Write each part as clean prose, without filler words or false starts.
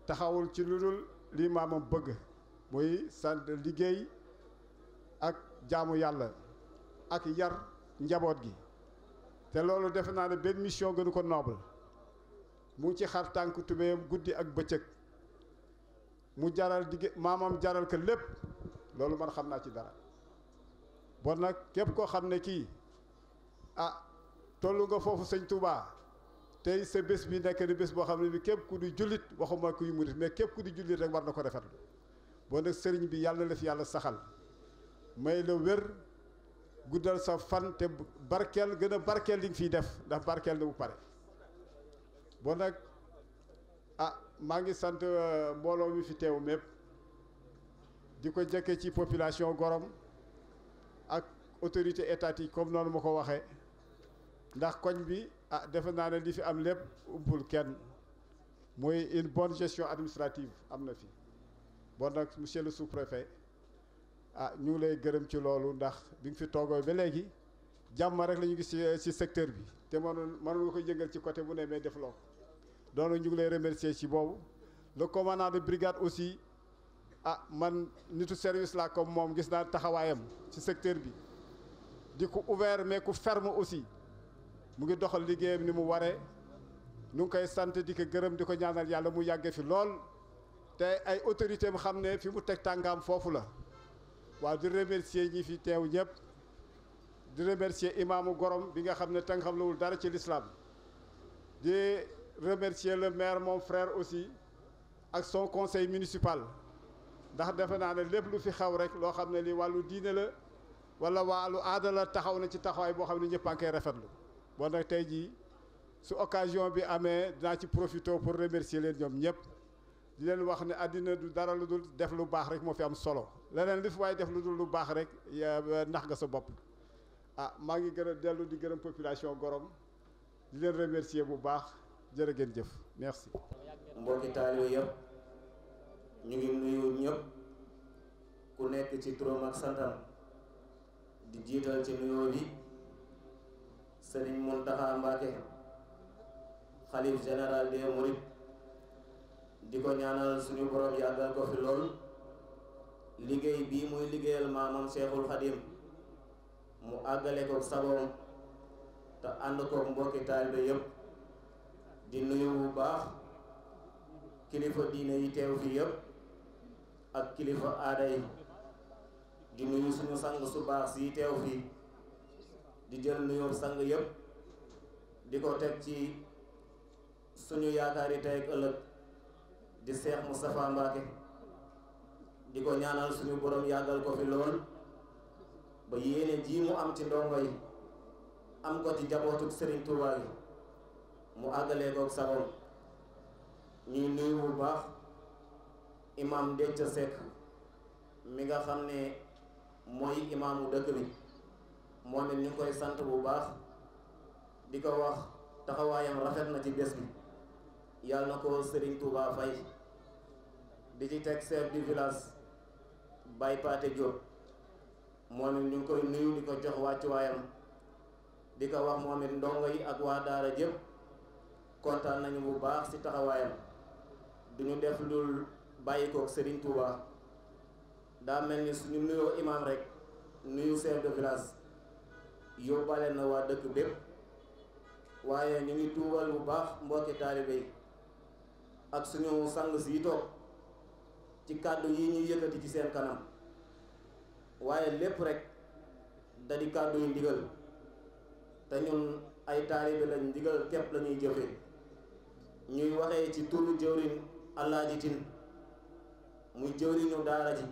taxawul ci lu dul li maamam bëgg muy sant liggéey ak jaamu yàlla ak yar njaboot gi te loolu defe naa ne benn mission gënu ko noble mu ngi ci xar tànk tubéyam guddi ak bëccëg mu jaral digg maamam jaral ko lépp loolu man xam naa ci dara bon nag képp koo xam ne kii tollu nga foofu sëñ Touba tey sa bés bi nekk ni bés boo xam ne bi képp ku di jullit waxuma kuy murit mais képp ku di jullit rek war na ko rafetlu bon nag sëriñ bi yàlla na la fi yàlla saxal may la wér guddal sa fan te barkeel gën a barkeel li nga fiy def ndax barkeel na bu pare bon nag maa ngi sant mbooloo mi fi teew mépp di ko jëkke ci population Gorom ak autorité étatique comme noonu ma ko waxee ndax koñ bi defe naa ne li fi am lépp umpul kenn mooy une bonne gestion administrative am na fi bon nag monsieur le sous-préfet ñu ngi lay gërëm ci loolu ndax bi nga fi toogoo ba léegi jàmm rek la ñu gis ci secteur bi te mënoon nga ko yëngal ci côté bu ne mais def loo ko donc ñu ngi lay remercier ci boobu le commandant de brigade aussi man nitu service la comme moom gis naa taxawaayam ci secteur bi di ko ouvert mais ku ferme aussi mu ngi doxal liggéeyam ni mu waree nu ngi koy sant di ko gërëm di ko ñaanal yàlla mu yàgge fi lool te ay autorité am xam ne fi mu teg tàngaam foofu la waaw di remercier ñi fi teew ñëpp di remercier imaamu Gorom bi nga xam ne tàng xam lawul dara ci l'islam di remercier le maire mon frère aussi ak son conseil municipal ndax defe naa ne lépp lu fi xew rek loo xam ne li wàllu diine la wala wàllu aada la taxaw na ci taxawaay boo xam ne ñëpp a ngi koy rafetlu bon nag tey jii su occasion bi amee dinaa ci profité pour remercier leen ñoom ñëpp di leen wax ne àddina du dara lu dul def lu baax rek moo fi am solo leneen li fi waaye def lu dul lu baax rek ndax nga sa bopp maa ngi gën a dellu di gërëm population Gorom di leen remercier bu baax jërë ngeen jëf merci. mbokki taalibe yëpp ñu ngi nuyu ñëpp ku nekk ci turam ak santam di jiital ci nuyoo bi Sëriñ Mountakha Mbacké xalif général des Mourides di ko ñaanal suñu borom yàggal ko fi lool liggéey bii muy liggéeyal maamam Cheikhul Khadim mu àggale ko sagoom te ànd ko mbokki taalibe yëpp di nuyu bu baax kilifa diine yi teew fii yëpp ak kilifa aada yi di nuyu suñu sang su baax si teew fii di jël nuyoo sang yëpp di ko teg ci suñu yaakaari tey ak ëllëg di Cheikh Moustapha Mbacké di ko ñaanal suñu borom yàggal ko fi lool ba yéene ji mu am ci ndongo yi am ko ci jabootuk Serigne Touba yi mu àggalee kook sagoom. ñuy nuyu bu baax imam Déthié Seck mi nga xam ne mooy imaamu dëkk bi moom it ñu ngi koy sant bu baax di ko wax taxawaayam rafet na ci bés bi yàlla na ko Serigne Touba fay. di ci teg chef du village Baye Paté Diop moom it ñu ngi koy nuyu di ko jox wàccuwaayam di ko wax moom it ndongo yi ak waa daara jëpp kontaan nañu bu baax ci taxawaayam. duñu def lul bàyyi kook Serigne Touba daa mel ni suñu nuyoo imam rek nuyu chef de village yóbbaale na waa dëkk bépp waaye ñu ngi tuubal bu baax mbokki taalibe yi ak suñu sang si toog ci kàddu yi ñuy yëkkati ci seen kanam waaye lépp rek da di kàddu yu ndigal te ñun ay taalibe lañ ndigal képp lañuy jëfee ñuy waxee ci turu jëwriñ Alaaji Tine muy jëwriñu daara ji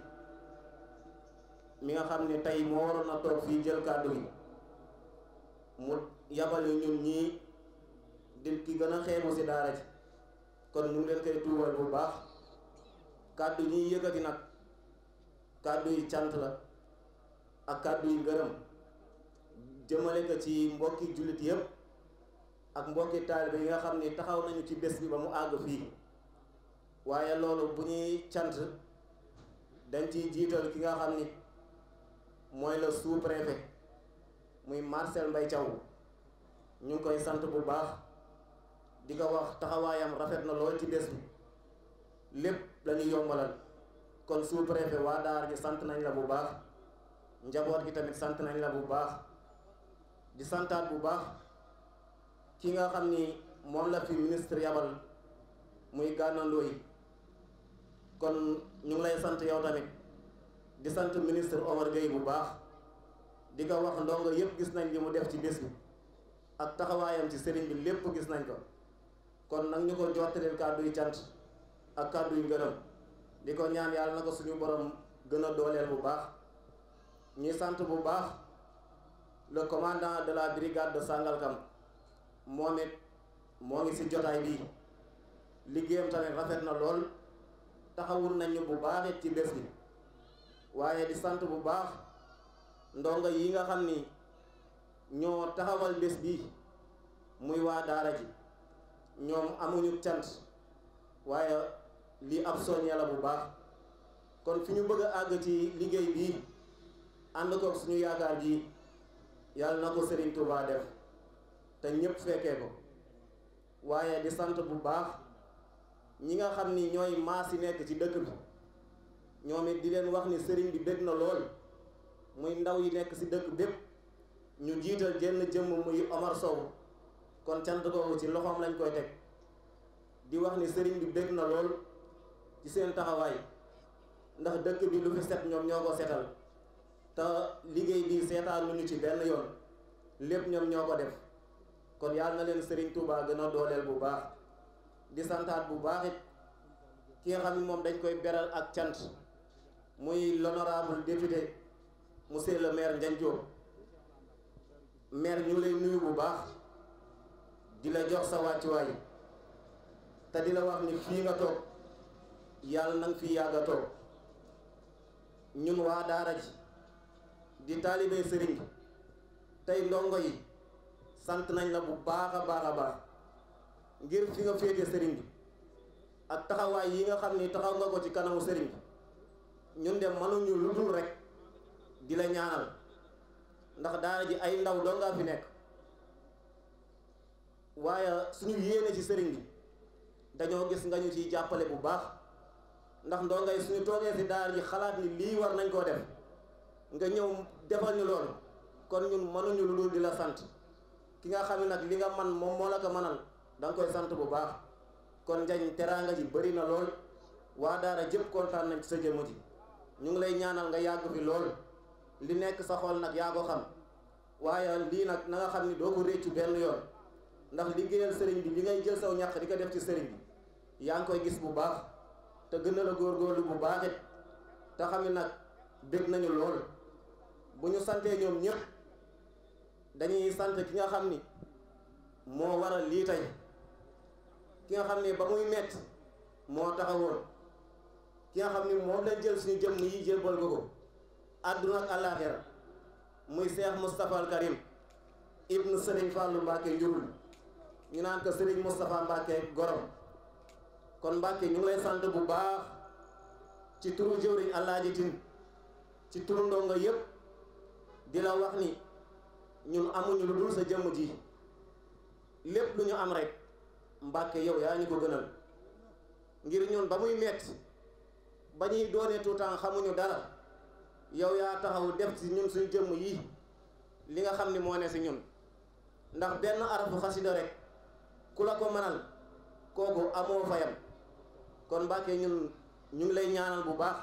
mi nga xam ne tey moo waroon a toog fii jël kàddu gi mu yabal ñun ñii di ki gën a xeebu ci daara ji kon ñu ngi leen koy tuubal bu baax kàddu ñuy yëkkati nag kàddu yi cant la ak kàddu yi ngërëm jëmale ko ci mbokki jullit yépp ak mbokki taalibe yi nga xam ne taxaw nañu ci bés bi ba mu àgg fii waaye loolu bu ñuy cant dañ ciy jiital ki nga xam ni mooy le sous-préfet muy Marcel Mbaye Thiaw ñu ngi koy sant bu baax di ko wax taxawaayam rafet na lool ci bés bi lépp lañuy yombalal kon sous-préfet waa daara ji sant nañ la bu baax njaboot gi tamit sant nañ la bu baax di santaat bu baax ki nga xam ni moom la fi ministre yabal muy gànnandoo yi kon ñu ngi lay sant yow tamit di sant ministre Omar Gueye bu baax di ko wax ndongo yépp gis nañ li mu def ci bés bi ak taxawaayam ci sëriñ bi lépp gis nañ ko kon nag ñu ko jottaleel kàddu yi cant ak kàddu yu ngërëm di ko ñaan yàlla na ko suñu borom gën a dooleel bu baax ñuy sant bu baax le commandant de la brigade de Sangalkam moom it moo ngi ci jotaay bii liggéeyam tamit rafet na lool taxawul nañu bu baax it ci bés bi waaye di sant bu baax ndongo yi nga xam ni ñoo taxawal bés bi muy waa daara ji ñoom amuñu cant waaye lii ab soññee la bu baax kon fi ñu bëgg a àgg ci liggéey bii ànd koog suñu yaakaar ji yàlla na ko Serigne Touba def te ñëpp fekkee ko waaye di sant bu baax ñi nga xam ni ñooy maas yi nekk ci dëkk bi ñoom it di leen wax ni sëriñ bi bég na lool muy ndaw yi nekk ci dëkk bépp ñu jiital jenn jëmm muy Omar Sow kon cant googu ci loxoom lañ koy teg di wax ni sëriñ bi bég na lool ci seen taxawaay ndax dëkk bi lu fi set ñoom ñoo ko setal te liggéey bi seetaanuñu ci benn yoon lépp ñoom ñoo ko def kon yàlla na leen Serigne Touba gën a dooleel bu baax di santaat bu baax it ki nga xam ne moom dañ koy beral ak cant muy l'honorable député monsieur le maire Ndiagne Diop maire ñu lay nuyu bu baax di la jox sa wàccuwaay te di la wax ni fii nga toog yàlla na nga fi yàgg a toog ñun waa daara ji di taalibe sëriñ bi tey ndongo yi sant nañ la bu baax a baax a baax ngir fi nga féete sëriñ bi ak taxawaay yi nga xam ni taxaw nga ko ci kanamu sëriñ bi ñun de mënuñu lu dul rek di la ñaanal ndax daara ji ay ndaw doo nga fi nekk waaye suñu yéene ci sëriñ bi dañoo gis nga ñu ciy jàppale bu baax ndax ndongay suñu toogee fi daara ji xalaat ni lii war nañ koo def nga ñëw defal ñu loolu kon ñun mënuñu lu dul di la sant ki nga xam ne nag li nga man moom moo la ko mënal da nga koy sant bu baax kon Njañ teraanga ji bëri na lool waa daara jëpp kontaan nañ ci sa jëmm ji ñu ngi lay ñaanal nga yàgg fi lool li nekk sa xol nag yaa ko xam waaye lii nag na nga xam ni doo ko réccu benn yoon ndax liggéeyal sëriñ bi li ngay jël saw ñàq di ko def ci sëriñ bi yaa ngi koy gis bu baax te gën a la góorgóorlu bu baax it te xam ne nag bég nañu lool bu ñu santee ñoom ñëpp dañuy sant ki nga xam ni moo waral lii tey ki nga xam ni ba muy metti moo taxawoon ki nga xam ni moom lañ jël suñu jëmm yi jébbal ko àdduna ak àllaaxira muy Cheikh Moustapha al Karim ibnu Serigne Fallou Mbacke njurul ñu naan ko Serigne Moustapha Mbacke gorom kon Mbacke ñu ngi lay sant bu baax ci turu jëwriñ Alaaji Tine ci turu ndongo yëpp di la wax ni ñun amuñu lu dul sa jëmm ji lépp lu ñu am rek Mbacke yow yaa ñu ko gënal ngir ñun ba muy metti ba ñuy doonee tuutaan xamuñu dara yow yaa taxaw def ci ñun suñu jëmm yi li nga xam ni moo ne si ñun ndax benn arafu xasida rek ku la ko mënal kooku amoo fayam kon Mbacke ñun ñu ngi lay ñaanal bu baax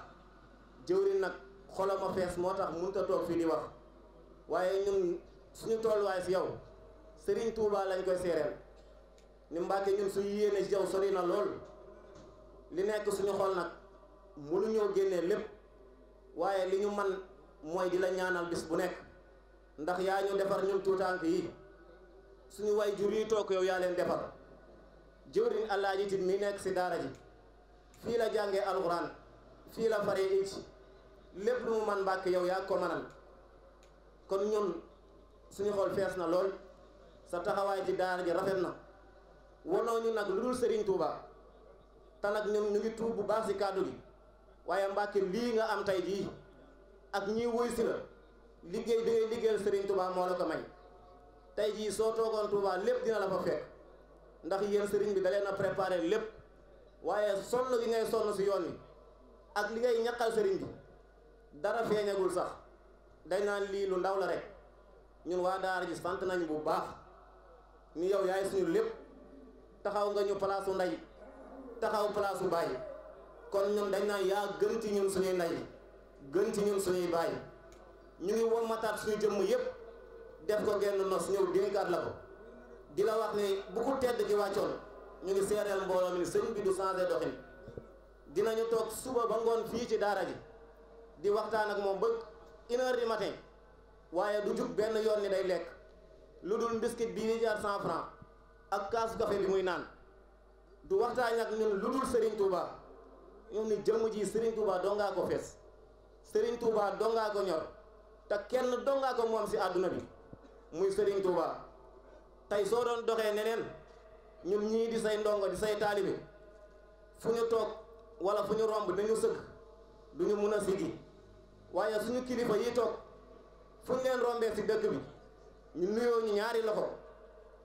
jëwriñ nag xolam a fees moo tax mënut a toog fii di wax waaye ñun suñu tolluwaay si yow Serigne Touba lañ koy seereel ni Mbacke ñun suñu yéene si yow sori na lool li nekk suñu xol nag mënuñoo génnee lépp waaye li ñu man mooy di la ñaanal bis bu nekk ndax yaa ñu defar ñun tuutànk yi suñu way jur yi toog yow yaa leen defar jëwriñ Alaaji Tine mi nekk si daara ji fii la jàngee alxuraan fii la faree it lépp lu mu man Mbàkke yow yaa ko manal kon ñun suñu xol fees na lool sa taxawaay ci daara ji rafet na wonoo ñu nag lu dul Serigne Touba te nag ñun ñu ngi tuub bu baax si kàddu gi waaye Mbàkke lii nga am tey jii ak ñi wuy si la liggéey bi ngay liggéeyal Serigne Touba moo la ko may tey jii soo toogoon Touba lépp dina la fa fekk ndax yéen Serigne bi da leen a préparé lépp waaye sonn gi ngay sonn si yoon wi ak li ngay ñaqal Serigne bi dara feeñagul sax dañ naan lii lu ndaw la rek ñun waa daara ji sant nañ bu baax ni yow yaay suñu lépp taxaw nga ñu palaasu ndey taxaw palaasu baay kon ñun dañ naan yaa gën ci ñun suñuy ndey gën ci ñun suñuy baay ñu ngi wommataat suñu jëmm yépp def ko genn nos ñëw dénkaat la ko di la wax ni bu ko tedd gi wàccoon ñu ngi seereel mbooloo mi ni sëñ bi du changé doxin dinañu toog suba ba ngoon fii ci daara ji di waxtaan ak moom ba 1h du matin waaye du jug benn yoon ni day lekk lu dul mbiskit bii di jaar 100 francs ak kaasu café bi muy naan du waxtaan ak ñun lu dul Serigne Touba ñoom ni jëmm ji Serigne Touba dongaa ko fees Serigne Touba dongaa ko ñor te kenn dongaa ko moom si àdduna bi muy Serigne Touba tey soo doon doxee neneen ñun ñii di say ndongo di say taalibe fu ñu toog wala fu ñu romb dañu sëgg duñu mun a siggi waaye suñu kilifa yi toog fu ñu leen rombee si dëkk bi ñu nuyoo ñu ñaari loxo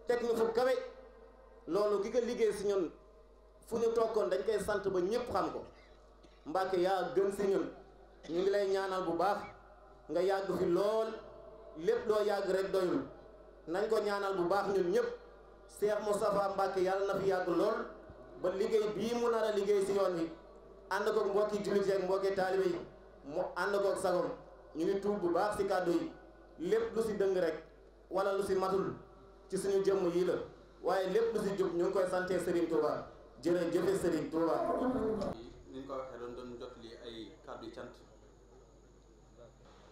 teg ñu fu kawe loolu ki nga liggéey si ñun fu ñu tokkoon dañ koy sant ba ñëpp xam ko Mbàkke yaa gën si ñun ñu ngi lay ñaanal bu baax nga yàgg fi lool lépp loo yàgg rek doyul nañ ko ñaanal bu baax ñun ñëpp Cheikh Moustapha Mbacke yàlla na fi yàgg lool ba liggéey bii mu nar a liggéey si yoon wi ànd koog mbokki jullit yi ak mbokki taalibe yi mu ànd koog sagom ñu ngi tuub bu baax si kàddu yi lépp lu si dëng rek wala lu si matul ci suñu jëmm yii la waaye lépp lu si jub ñu ngi koy sante Serigne Touba jërëjëf Serigne Touba. ni ñu ko waxee doon jot li ay kàddu yu cant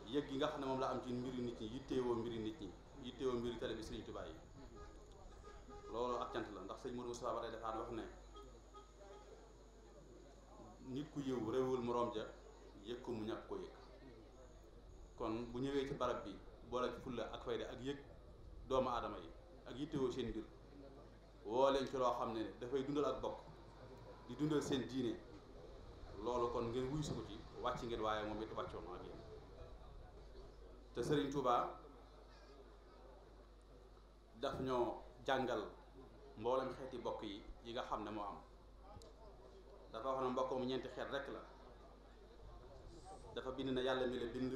yëg gi nga xam ne moom la am ci mbiri nit ñi yittewoo mbiri nit ñi yittewoo mbiri télé bi Serigne Touba yi loolu ak cant la ndax sëñ Modou Moustapha ba tey dafaan wax ne nit ku yëw réewul moroom ja yëg ko mu ñàkk ko yëg kon bu ñëwee ci barab bi boole ci fulla ak fayda ak yëg doomu aadama yi ak yittewoo seen mbir woo leen ci loo xam ne dafay dundal ak bokk di dundal seen diine loolu kon ngeen wuyu si ko ci wàcc ngeen waaye moom it wàccoon ak yéen te Serigne Touba daf ñoo jàngal mboolem xeeti bokk yi nga xam ne moo am dafa wax ne mbokk mu ñeenti xeet rek la dafa bind na yàlla mi la bind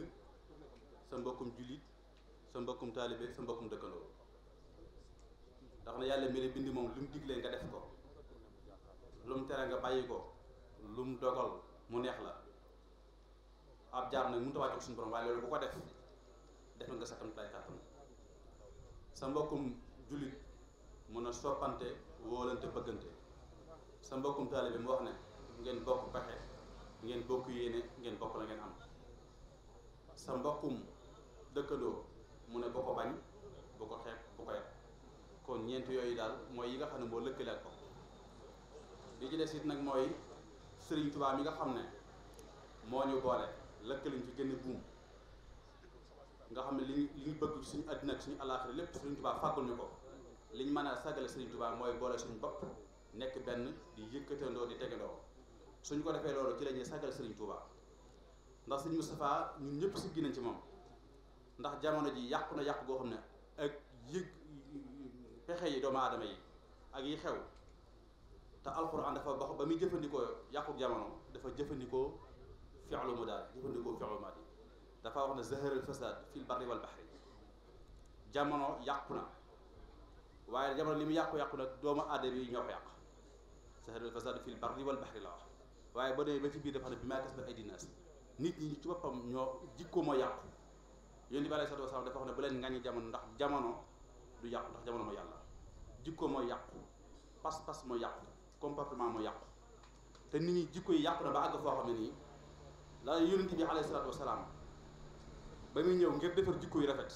sa mbokkum jullit sa mbokkum taalibe sa mbokkum dëkkandoo ndax na yàlla mi la bind moom lu mu diglee nga def ko lu mu tere nga bàyyi ko lu mu dogal mu neex la ab jaar nag mënut a wàcc suñu borom waaye loolu bu ko def nga sa kam tay kàttan sa mbokkum jullit mun a soppante wóolante bëggante sa mbokkum taalibe mu wax ne ngeen bokk pexe ngeen bokk yéene ngeen bokk la ngeen am sa mbokkum dëkkandoo mu ne boo ko bañ bu ko xeeb bu ko yeb kon ñeent yooyu daal mooy yi nga xam ne moo lëkkale ak ko li ci des it nag mooy Sëriñ Tuubaa mi nga xam ne moo ñu boole lëkkaliñ ci gën buum nga xam ne li ñu bëgg ci suñu àddina ak suñu alaaxira lépp Sëriñ Tuubaa fàggul ñu ko liñ mën a sagale Sëriñ Tuubaa mooy boole suñu bopp nekk benn di yëkkatandoo di tegandoo suñ ko defee loolu ci la ñuy sagale Sëriñ Tuubaa ndax Sëriñ Moustapha ñun ñëpp siggi nañ ci moom ndax jamono ji yàqu na yàqu goo xam ne ak yëg pexe yi doomu aadama yi ak yi xew te alxuraan dafa ba muy jëfandikoo yàqu jamono dafa jëfandikoo fi'lu mudaari jëfandikoo fi'lu maadi dafa wax ne zaharal fasaad fil barri wal bahri jamono yàqu na waaye jamono li mu yàqu-yàqu nag doomu aadama yi ñoo ko yàq zaharal fasaad fil barri wal bahri la wax waaye ba demee ba ci biir dafa ne bi maa kasabat aydi naas nit ñi ci boppam ñoo jikko moo yàqu yéen bi alayhi salaatu wasalaam dafa wax ne bu leen ŋàññi jamono ndax jamono du yàqu ndax jamono mooy yàlla jikko mooy yàqu pas-pas mooy yàqu comportement mooy yàqu te nit ñi jikko yi yàqu na ba àgg foo xam ne nii la yonent bi alayhi salaatu wasalaam ba muy ñëw ngir defar jikko yu rafet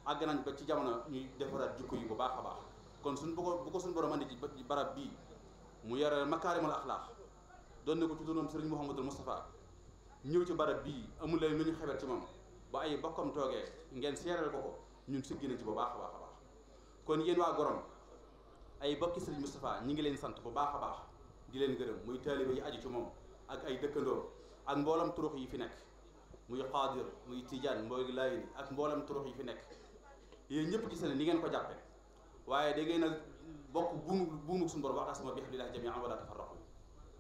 àgg nañ ba ci jamono ñuy defaraat jikko yi bu baax a baax kon suñ bu ko suñ borom andi ci barab bii mu yore makaarimul axlaaq doon na ko tuddoon Sëriñ Mouhamadul Moustapha ñëw ci barab bii amul leen lu ñu xebat ci moom ba ay bokkam toogee ngeen seeral ko ñun siggi nañ ci bu baax a baax a baax kon yéen waa Gorom ay bokki Sëriñ Moustapha ñi ngi leen sant bu baax a baax di leen gërëm muy taalibe yi aju ci moom ak ay dëkkandoo ak mboolam turux yi fi nekk muy xaadir muy tijaan mooy laayini ak mboolam turux yi fi nekk yéen ñëpp gis na ni ngeen ko jàppe waaye da ngeen a bokk buumu suñu borom wa'tasimu bi hablillahi jamii'an wa laa tafarraqu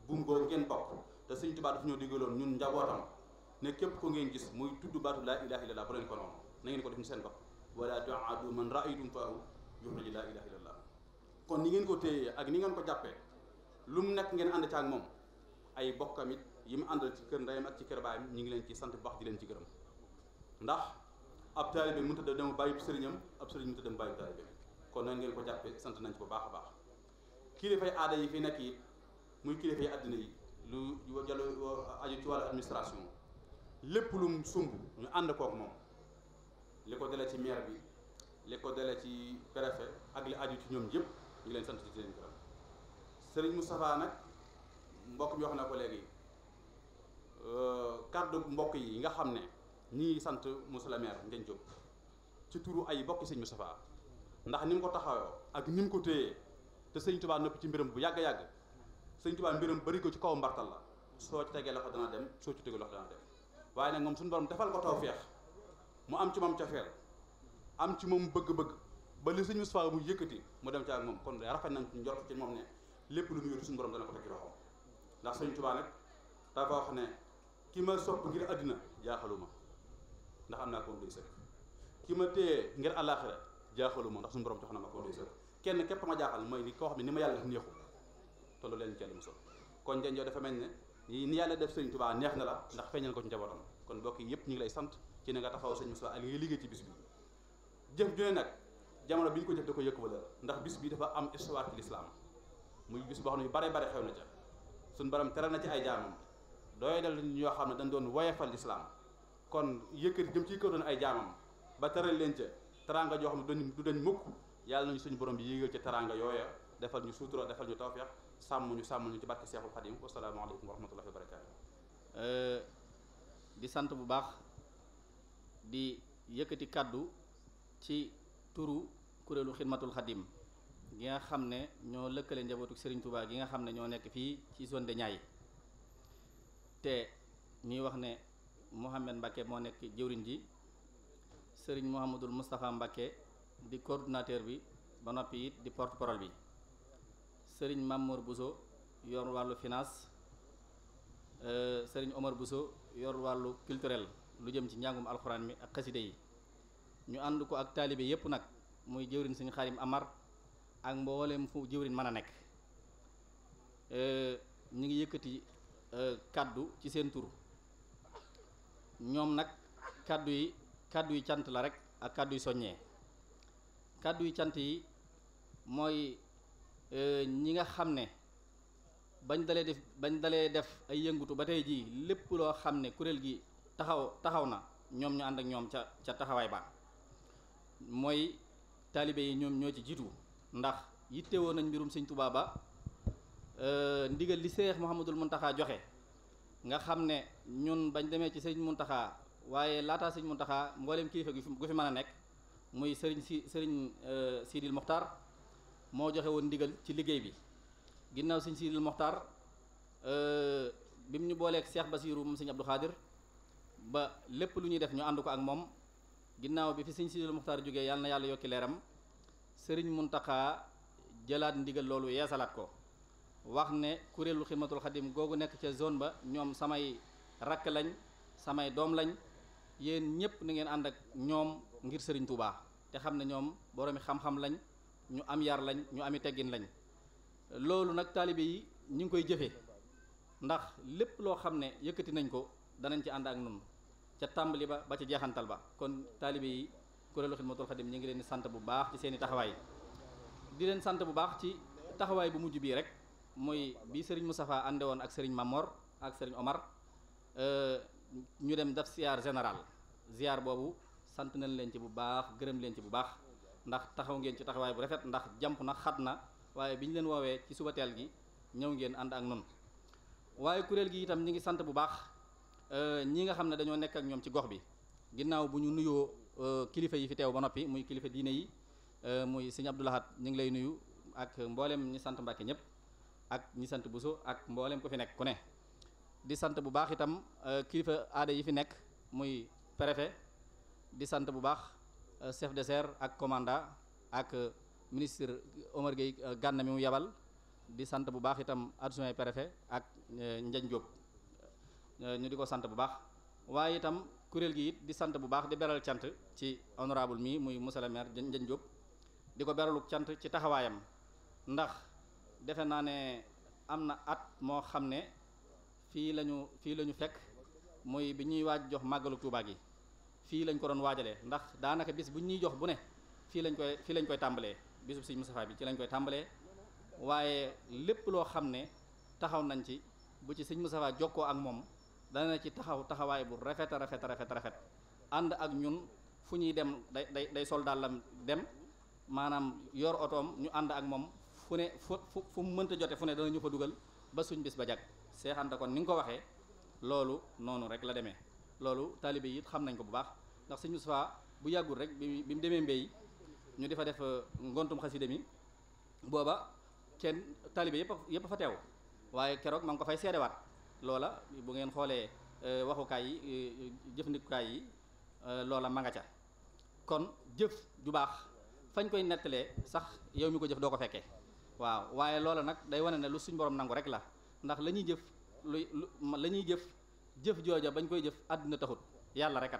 buum googu ngeen bokk te Sëriñ Tuubaa dafa ñoo digaloon ñun njabootam ne képp ko ngeen gis muy tudd baatu laa ilaaha illallaah bu leen ko noonu na ngeen ko def ni seen bopp wala tu'aadu man ra'aytum faahu yuxriju laa ilaaha illallaah kon ni ngeen ko téye ak ni ngeen ko jàppee lu mu nekk ngeen ànd ca ak moom ay bokkam it yi mu àndal ci kër ndeyam ak ci kër baayam ñu ngi leen ci sant bu baax di leen ci gërëm ndax ab taalibe mënut a dem bàyyi sëriñam ab sëriñ mënut a dem bàyyi taalibe kon noonu ngeen ko jàppee sant nañ ci bu baax a baax kilifay aada yi fi nekk it muy kilifay àddina yi lu jalo aju ci wàllu administration lépp lum sumb ñu ànd kook moom li ko dale ci maire bi li ko dale ci préfet ak li aju ci ñoom yëpp ñu ngi leen sant di leen gërëm Sëriñ Moustapha nag mbokk mi wax na ko léegi kàddu mbokk yi nga xam ne ñii sant monsieur le maire Ndiagne Diop ci turu ay bokki Sëriñ Moustapha ndax ni mu ko taxawoo ak ni mu ko téyee te Sëriñ Tuubaa noppi ci mbiram bu yàgg-yàgg Sëriñ Tuubaa mbiram bari ko ci kaw mbartal la soo ci tegee loxo dana dem soo ci tegee loxo dana dem waaye nag moom suñu borom defal ko tawfeex mu am ci moom cofeel am ci moom bëgg-bëgg ba li Sëriñ Moustapha mu yëkkati mu dem ci ak moom kon rafet nañ ci njort ci moom ne lépp lu mu yóotu suñu borom dana ko teg ci loxoom ndax Sëriñ Tuubaa nag dafa wax ne ki ma sopp ngir àddina jaaxaluma ndax am naa ko doy sëkk ki ma téye ngir àllaaxira jaaxaluma ndax suñu borom jox na ma ko doy sëkk kenn képp ma jaaxal mooy ni koo xam ne ni ma yàlla def neexu tollu leen ci yàlla mu sol kon Ndiagne dafa mel ne ni yàlla def Sëriñ Tuubaa neex na la ndax feeñal ko ci njabootam kon mbokk yi yëpp ñu ngi lay sant ci ne nga taxaw Sëriñ Moustapha ak li ngay liggéey ci bis bi jëf ju ne nag jamono bi ñu ko jëf da ko yëkk wala ndax bis bi dafa am histoire ci lislaam muy bis boo xam ne yu bare bare xew na ca suñu borom teral na ci ay jaamam dooy dal ñoo xam ne dañ doon woyefal lislaam kon yëkkati jëm ci kaw doon ay jaamam ba teral leen ca teraanga joo xam ne du dañ mukk yàlla nañu suñu borom bi yéegal ca teraanga yooya defal ñu suutura defal ñu tawfeex sàmm ñu ci barke Seexul Xadim wasalaamaaleykum wa rahmatullahi wa barakaatu. di sant bu baax di yëkkati kàddu ci turu kuréelu xidmatul xadim gi nga xam ne ñoo lëkkale njabootu Serigne Touba gi nga xam ne ñoo nekk fii ci zone de Niayes te ñuy wax ne Mouhamed Mbacke moo nekk jëwriñ ji Serigne Mouhamadul Moustapha Mbacke di coordinateur bi ba noppi it di porte parole bi Serigne Mamour Bousso yor wàllu finance Serigne Omar Bousso yor wàllu culturel lu jëm ci njàngum alxuraan mi ak xaside yi ñu ànd ko ak taalibe yépp nag muy jëwriñ Serigne Xarim Amar ak mboolem fu jëwriñ mën a nekk ñu ngi yëkkati kaddu ci seen tur ñoom nag kaddu yi cant la rek ak kaddu yi soññee kaddu yi cant yi mooy ñi nga xam ne bañ dalee def ay yëngutu ba tey jii lépp loo xam ne kuréel gi taxaw na ñoom ñu ànd ak ñoom ca taxawaay ba mooy taalibe yi ñoom ñoo ci jiitu ndax yittewoo nañ mbirum sëñ Tuubaa ba ndigal li Seex Muhammadul Muntaxaa joxe nga xam ne ñun bañ demee ci sëñ Muntaxaa waaye laataa sëñ Muntaxaa mbooleem kilifa gu fi mën a nekk muy sëriñ Sidil Mokhtar moo joxe woon ndigal ci liggéey bi ginnaaw sëñ Sidil Mokhtar bi mu ñu booleeg Seex Basiiru moom sëñ Abdou Khadir ba lépp lu ñuy def ñu ànd ko ak moom ginnaaw bi fi sëñ Sidil Mokhtar jógee yàlla na yàlla yokki leeram sëriñ Muntaxaa jëlaat ndigal loolu yeesalaat ko wax ne kuréelu Xidmatul Xadim googu nekk ca zone ba ñoom samay rakk lañ samay doom lañ yéen ñëpp na ngeen ànd ak ñoom ngir sëriñ Touba te xam ne ñoom boroomi xam-xam lañ ñu am yar lañ ñu ami teggin lañ loolu nag taalibe yi ñu ngi koy jëfe ndax lépp loo xam ne yëkkati nañ ko danañ ci ànd ak nun ca tàmbali ba ca jeexantal ba kon taalibe yi kuréelu Xidmatul Xadim ñu ngi leen di sant bu baax ci seeni taxawaay di leen sant bu baax ci taxawaay bu mujj bii rek mooy bi sëriñ Moustapha ànde woon ak sëriñ Mamor ak sëriñ Omar ñu dem def ziar général ziar boobu sant nañ leen ci bu baax gërëm leen ci bu baax ndax taxaw ngeen ci taxawaay bu rafet ndax jàmp na xat na waaye bi ñu leen woowee ci suba teel gi ñëw ngeen ànd ak nun waaye kuréel gi itam ñi ngi sant bu baax ñi nga xam ne dañoo nekk ak ñoom ci gox bi ginnaaw bu ñu nuyoo kilifa yi fi teew ba noppi muy kilifa diine yi muy sëñ Abdou Lahad ñu ngi lay nuyu ak mboolem ñi sant Mbàkke ñëpp ak ñi sant Buso ak mboolem ko fi nekk ku ne di sant bu baax itam kilifa aada yi fi nekk muy préfet di sant bu baax chef de serre ak commandant ak ministre Omar Gueye Gànna mi mu yabal di sant bu baax itam adjoint préfet ak Ndiagne Diop ñu di ko sant bu baax waaye itam kuréel gi it di sant bu baax di beral cant ci honorable mi muy monsieur le maire Ndiagne Diop di ko beraluk cant ci taxawaayam ndax defe naa ne am na at moo xam ne fii la ñu fekk muy bi ñuy waaj jox màggalu Tuubaa gi fii lañ ko doon waajalee ndax daanaka bis bu ñuy jox bu ne fii lañ koy tàmbalee bisub Sëñ Moustapha bi ci lañ koy tàmbalee waaye lépp loo xam ne taxaw nañ ci bu ci Sëñ Moustapha jokkoo ak moom dana ci taxawaay bu rafet ànd ak ñun fu ñuy dem day sol dàllam dem maanaam yor otoom ñu ànd ak moom fu ne fu mu mënta jote fu ne dana ñu fa dugal ba suñ bis ba jag Seex Anta kon ni nga ko waxee loolu noonu rek la demee loolu taalibe yi it xam nañ ko bu baax ndax Sëñ Moustapha bu yàggul rek bi mu demee mbéy ñu di fa def ngontum xasida mi booba kenn taalibe yëpp fa teew waaye keroog ma ngi ko fay seedewaat loola bu ngeen xoolee waxukaay yi jëfandikukaay yi loola ma nga ca kon jëf ju baax fañ koy nettalee sax yow mi ko jëf doo ko fekkee waaw waaye loola nag day wane ne lu suñ borom nangu rek la ndax la ñuy jëf la ñuy jëf jooja bañ koy jëf àdduna taxut yàlla rek a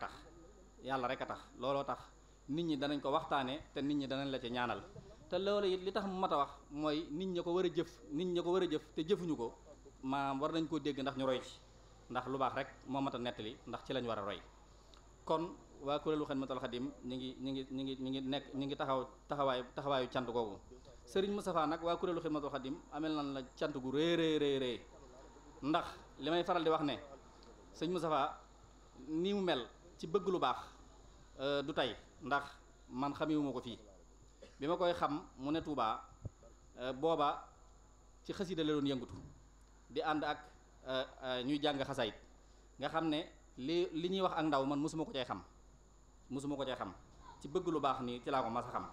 tax looloo tax nit ñi danañ ko waxtaanee te nit ñi danañ la ci ñaanal te loolu it li tax mu mat a wax mooy nit ñi ko war a jëf te jëfuñu ko maam war nañ koo dégg ndax ñu roy ci ndax lu baax rek moo mat a nettali ndax ci lañ war a roy kon waa kuréelu Xidmatul Xadim ñi ngi taxawaayu cant googu Sëriñ Moustapha nag waa kuréelu Xidmatul Xadim amel nañ la cant gu rëy ndax li may faral di wax ne Sëriñ Moustapha ni mu mel ci bëgg lu baax du tey ndax man xamewuma ko fii bi ma koy xam mu ne Touba booba ci xasida la doon yëngatu di ànd ak ñuy jàng xasaayit nga xam ne li ñuy wax ak ndaw man mosuma ko cay xam ci bëgg lu baax nii ci laa ko mas a xam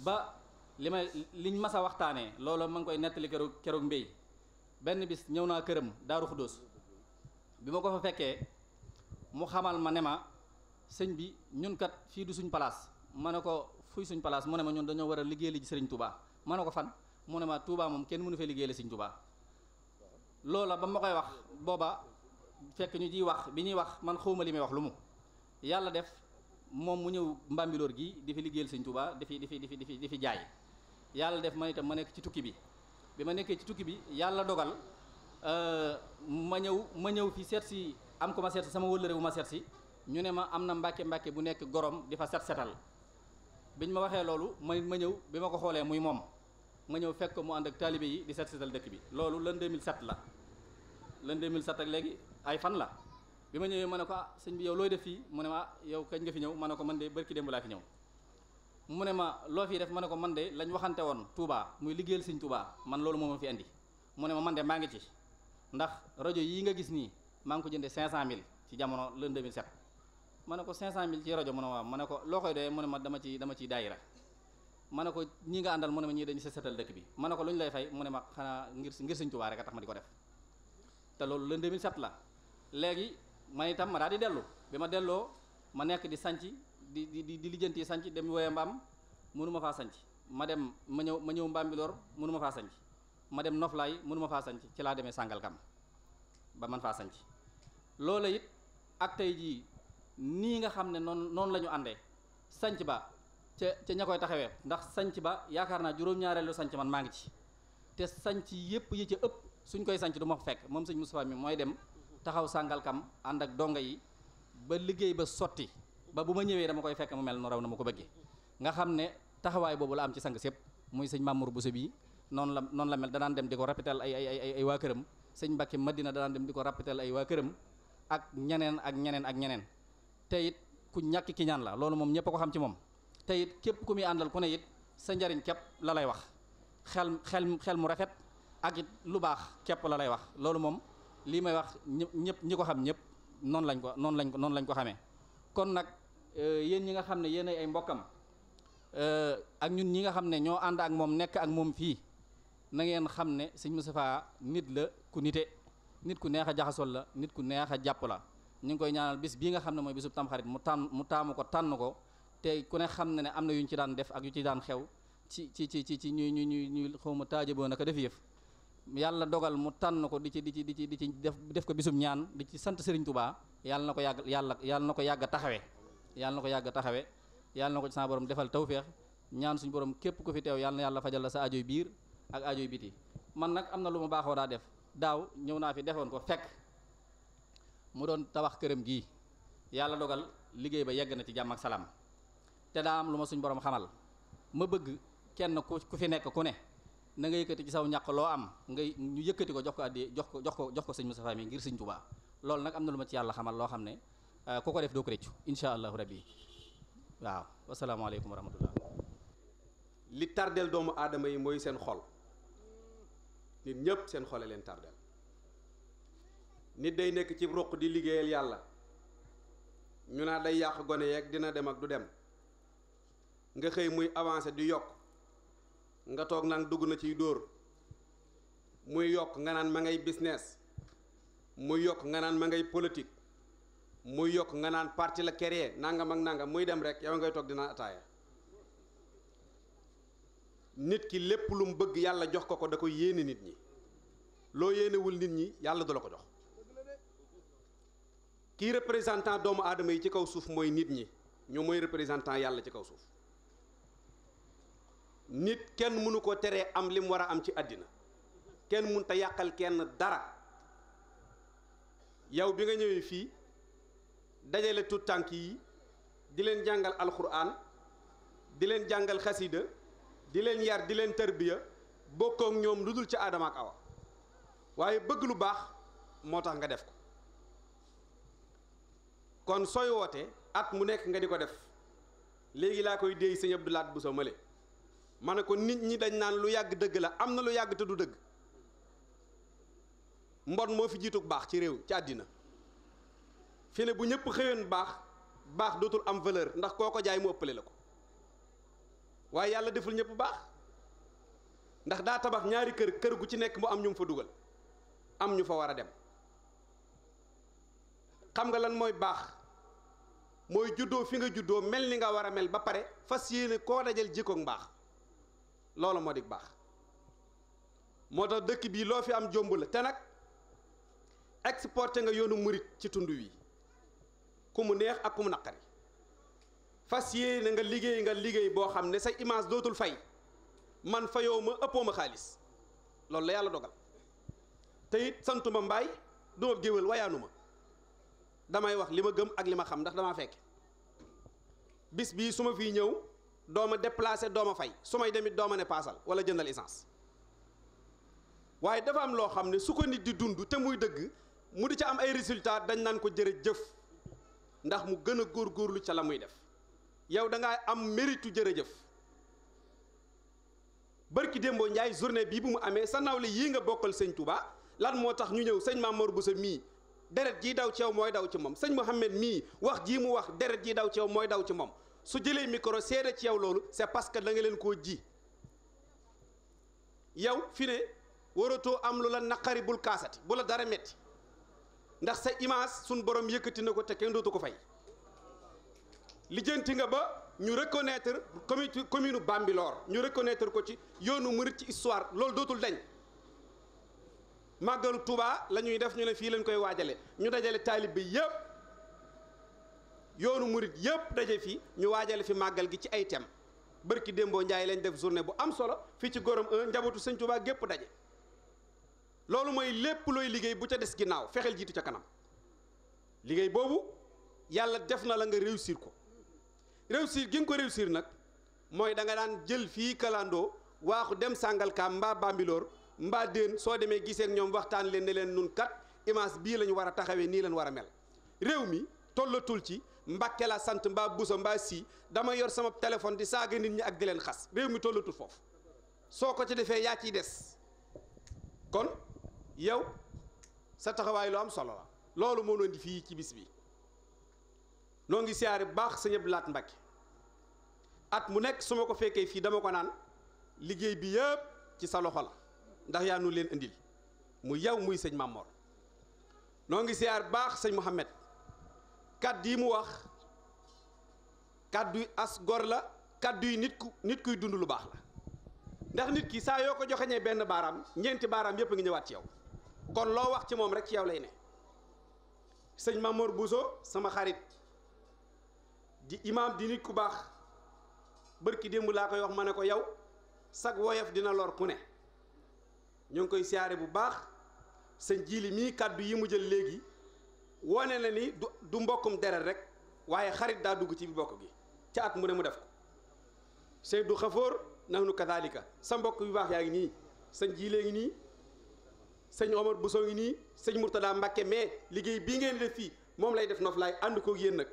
ba liñ mas a waxtaanee loolu ma ngi koy nettali keroog mbéy benn bis ñëw naa këram Daaru Xuddoos bi ma ko fa fekkee mu xamal ma ne ma sëñ bi ñun kat fii du suñ place ma ne ko fuy suñ place mu ne ma ñun dañoo war a liggéey li ci Sëriñ Touba ma ne ko fan mu ne ma Touba moom kenn mënu fee liggéey li Sëriñ Touba loola ba ma koy wax booba fekk ñu ciy wax bi ñuy wax man xawma li may wax lu mu yàlla def moom mu ñëw Mbambilor gi di fi liggéeyal Sëriñ Touba di fi jaay yàlla def man itam ma nekk ci tukki bi ma nekkee ci tukki bi yàlla dogal ma ñëw fi seet si am ko ma seet si sama wëllëre bu ma seet si ñu ne ma am na mbàkke bu nekk gorom di fa setal biñ ma waxee loolu ma ñëw bi ma ko xoolee muy moom ma ñëw fekk ko mu ànd ak taalibe yi di set setal dëkk bi. loolu l'an 2007 la l'an 2007 ak léegi ay fan la bi ma ñëwee ma ne ko sëñ bi yow looy def fii mu ne ma yow kañ nga fi ñëw ma ne ko man de barki démb laa fi ñëw. mu ne ma loo fii def ma ne ko man de lañ waxante woon Touba muy liggéeyal sëñ Touba man loolu moo ma fi andi. mu ne ma man de maa ngi ci ndax rajo yii nga gis nii maa ngi ko jëndee 500000 ci jamono l'an 2007. ma ne ko 500000 ci rajo mu ne waaw ma ne ko loo koy doyee mu ne ma dama ciy daayira. ma ne ko ñi nga àndal mu ne ma ñii dañu setal dëkk bi ma ne ko lu ñu lay fay mu ne ma xanaa ngir sëñ Touba rek a tax ma di ko def te loolu l'an 2007 la. léegi man itam ma daal di dellu bi ma delloo ma nekk di sanc di lijjanti sanc dem woye mbaam mënu ma faa sanc ma ñëw Mbambilor mënu ma faa sanc ma dem Noflaay mënu ma faa sanc ci laa demee Sangalkam ba man faa sanc loola it ak tey jii nii nga xam ne noonu la ñu àndee sanc ba ca ña koy taxawee ndax sanc ba yaakaar naa juróom-ñaareelu sanc man maa ngi ci te sanc yépp yi ca ëpp suñ koy sanc du ma fa fekk moom sëñ Moustapha mi mooy dem taxaw Sangalkam ànd ak donga yi ba liggéey ba sotti ba bu ma ñëwee dama koy fekk mu mel nu raw na ma ko bëggee nga xam ne taxawaay boobu la am ci sang sépp muy sëñ Mamour Bousso bii noonu la mel danaan dem di ko répétal ay waa këram sëñ Mbacke Madina danaan dem di ko répétal ay waa këram ak ñeneen te it ku ñàkk ki ñaan la loolu moom ñëpp a ko xam ci moom te it képp ku muy àndal ku ne it sa njariñ képp la lay wax xel mu rafet ak it lu baax képp la lay wax loolu moom lii may wax ñëpp ñi ko xam ñëpp noonu lañ ko xamee kon nag yéen ñi nga xam ne yéen ay mbokkam ak ñun ñi nga xam ne ñoo ànd ak moom nekk ak moom fii na ngeen xam ne sëñ Moustapha nit la ku nite nit ku neex a jaxasool la nit ku neex a jàpp la ñu ngi koy ñaanal bis bii nga xam ne mooy bisub tamxarit mu taamu ko tànn ko te ku ne xam ne am na yu ñu ci daan def ak yu ci daan xew ci ñuy xaw ma taaje boo naka def yëf yàlla dogal mu tànn ko di ci def ko bisum ñaan di ci sant Serigne Touba yàlla na ko yàgg taxawe yàlla na ko yàgg taxawe yàlla na ko ci sama borom defal tawféex ñaan suñu borom képp ku fi teew yàlla na yàlla fajal la sa ajoy biir ak ajoy biti man nag am na lu ma baaxoo daa def daaw ñëw naa fi defoon ko fekk mu doon tabax këram gii yàlla dogal liggéey ba yegg na ci jàmm ak salaam te daa am lu ma suñu borom xamal ma bëgg kenn ku fi nekk ku ne na nga yëkkati ci saw ñàq loo am ñu yëkkati ko jox ko addi jox ko sëñ Moustapha mi ngir sëñ Touba loolu nag am na lu ma ci yàlla xamal loo xam ne ku ko def doo ko réccu insha allahu rabbi waaw wasalaamaaleykum wa rahmatullah li tardeel doomu aadama yi mooy seen xol nit ñëpp seen xole leen tardeel nit day nekk ci ruq di liggéeyal yàlla ñu naa day yàq gone yeeg dina dem ak du dem nga xëy muy avancé di yokk nga toog naan dugg na ciy dóor muy yokk nga naan ma ngay business muy yokk nga naan ma ngay politique muy yokk nga naan parti la créé nangam ak nangam muy dem rek yow ngay toog dina ataaya nit ki lépp lu mu bëgg yàlla jox ko da koy yéene nit ñi loo yéenewul nit ñi yàlla du la ko jox kii représentant doomu aadama yi ci kaw suuf mooy nit ñi ñu mooy représentant yàlla ci kaw suuf nit kenn mënu ko teree am li mu war a am ci àddina kenn mënut a yàqal kenn dara yow bi nga ñëwee fii dajale tut tànk yi di leen jàngal alxuraan di leen jàngal xasida di leen yar di leen tarbiya bokkook ñoom lu dul ci aadama ak awa waaye bëgg lu baax moo tax nga def ko kon sooy woote at mu nekk nga di ko def léegi laa koy déey sëñ Abdou Lahad Bousso Male ma ne ko nit ñi dañ naan lu yàgg dëgg la am na lu yàgg te du dëgg mbon moo fi jiitu baax ci réew ci àddina fi ne bu ñëpp xëyoon baax dootul am valeur ndax koo ko jaay mu ëppale la ko waaye yàlla deful ñëpp baax ndax daa tabax ñaari kër gu ci nekk mu am ñu fa dugal am ñu fa war a dem xam nga lan mooy baax mooy juddoo fi nga juddoo mel ni nga war a mel ba pare fas yéene koo dajal jikkoog mbaax loolu moo di baax moo tax dëkk bii loo fi am jomb la te nag exporté nga yoonu murit ci tund wi ku mu neex ak ku mu naqari fas yéene nga liggéey boo xam ne sa image dootul fay man fayoo ma ëppoo ma xaalis loolu la yàlla dogal te it santuma mbaay duma géwél wayaanu ma damay wax li ma gëm ak li ma xam ndax damaa fekke bis bii su ma fii ñëw dooma déplacé dooma fay su may demit dooma ne paasal wala jëndal essence waaye dafa am loo xam ne su ko nit di dund te muy dëgg mu di ca am ay résultats dañ naan ko jërëjëf ndax mu gën a góorgóorlu ca la muy def yow da ngaa am méritu jërëjëf barki démboo Njaay journée bii bu mu amee sa nawle yii nga bokkal sëñ Touba lan moo tax ñu ñëw sëñ Mamour Bousso mii deret jii daw ci yow mooy daw ci moom sëñ Mouhamed mii wax jii mu wax deret jii daw ci yow mooy daw ci moom su jëlee micro seede ci yow loolu c'est parce que da nga leen koo ji yow fi ne waratoo am lu la naqari bul kaasati bu la dara metti ndax sa image suñ borom yëkkati na ko te kenn dootu ko fay lijjanti nga ba ñu reconnaître commune Bambilor ñu reconnaître ko ci yoonu murit ci histoire loolu dootul dañ màggalu Touba la ñuy def ñu ne fii lañ koy waajale ñu dajale taalib bi yëpp yoonu murit yëpp daje fii ñu waajale fi màggal gi ci ay thème bërki démboo Njaay lañ def journée bu am solo fii ci Gorom 1 njabootu sëñ Touba gépp daje loolu mooy lépp looy liggéey bu ca des ginnaaw fexeel jiitu ca kanam liggéey boobu yàlla def na la nga réussir ko réussir gi nga ko réussir nag mooy da nga daan jël fii kalandoo waaxu dem Sangalkam mbaa Bambilor mbaa déen soo demee gisee ak ñoom waxtaan leen ne leen nun kat image bii la ñu war a taxawee nii lañ war a mel réew mi tollatul ci Mbàkke la sant mbaa Buso mbaa si dama yor sama téléphone di saaga nit ñi ak di leen xas réew mi tollatul foofu soo ko ci defee yaa ciy des kon yow sa taxawaay lu am solo la loolu moo doon di fii ci bis bi noo ngi siyaare bu baax sëñ Abdou Lahat Mbacké at mu nekk su ma ko fekkee fii dama ko naan liggéey bi yëpp ci sa loxo la ndax yaa nu leen indil mu yow muy sëñ Mamor noo ngi siyaare bu baax sëñ Mouhamed kaddu yi mu wax kaddu yi as gor la kaddu yi nit kuy dund lu baax la ndax nit ki saa yoo ko joxeñee benn baaraam ñeenti baaraam yëpp a ngi ñëwaat ci yow kon loo wax ci moom rek ci yow lay ne sëñ Mamour Bousso sama xarit di imam di nit ku baax bërki démb laa koy wax ma ne ko yow sag woyof dina lor ku ne ñu ngi koy siyaare bu baax sëñ Jili mii kaddu yi mu jël léegi wone na ni du mbokkum deret rek waaye xarit daa dugg ci bi bokk gi ca at mu ne mu def ko Seydou Xafoor nahnu kadhalika sa mbokk yu baax yaa ngi nii sëñ Jilee ngi nii sëñ Omar Bousso ngi nii sëñ Mourtada Mbacké mais liggéey bii ngeen def fii moom lay def noflaay ànd koog yéen nag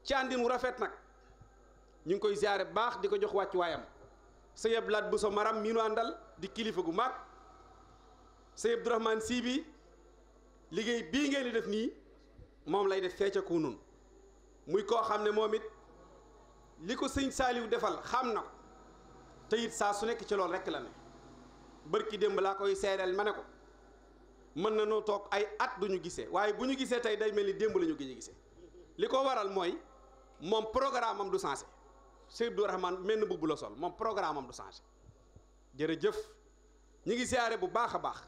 ci àndin mu rafet nag ñu ngi koy ziare baax di ko jox wàccu waayam sëñ Abdou Lahat Bousso maram mii nu àndal di kilifa gu mag sëñ Abdourahmane Sy bi liggéey bii ngeen di def nii moom lay def fecca ku nun muy koo xam ne moom it li ko sëñ Saaliw defal xam na ko te it saa su nekk ci loolu rekk la ne bërki démb laa koy seedeel ma ne ko mën na noo toog ay at duñu gisee waaye bu ñu gisee tey day mel ni démb la ñu gëj a gisee li ko waral mooy moom programme am du changé Cheikh Abdourahmane mel na mbubb la sol moom programme am du changé jërëjëf ñu ngi siyaare bu baax a baax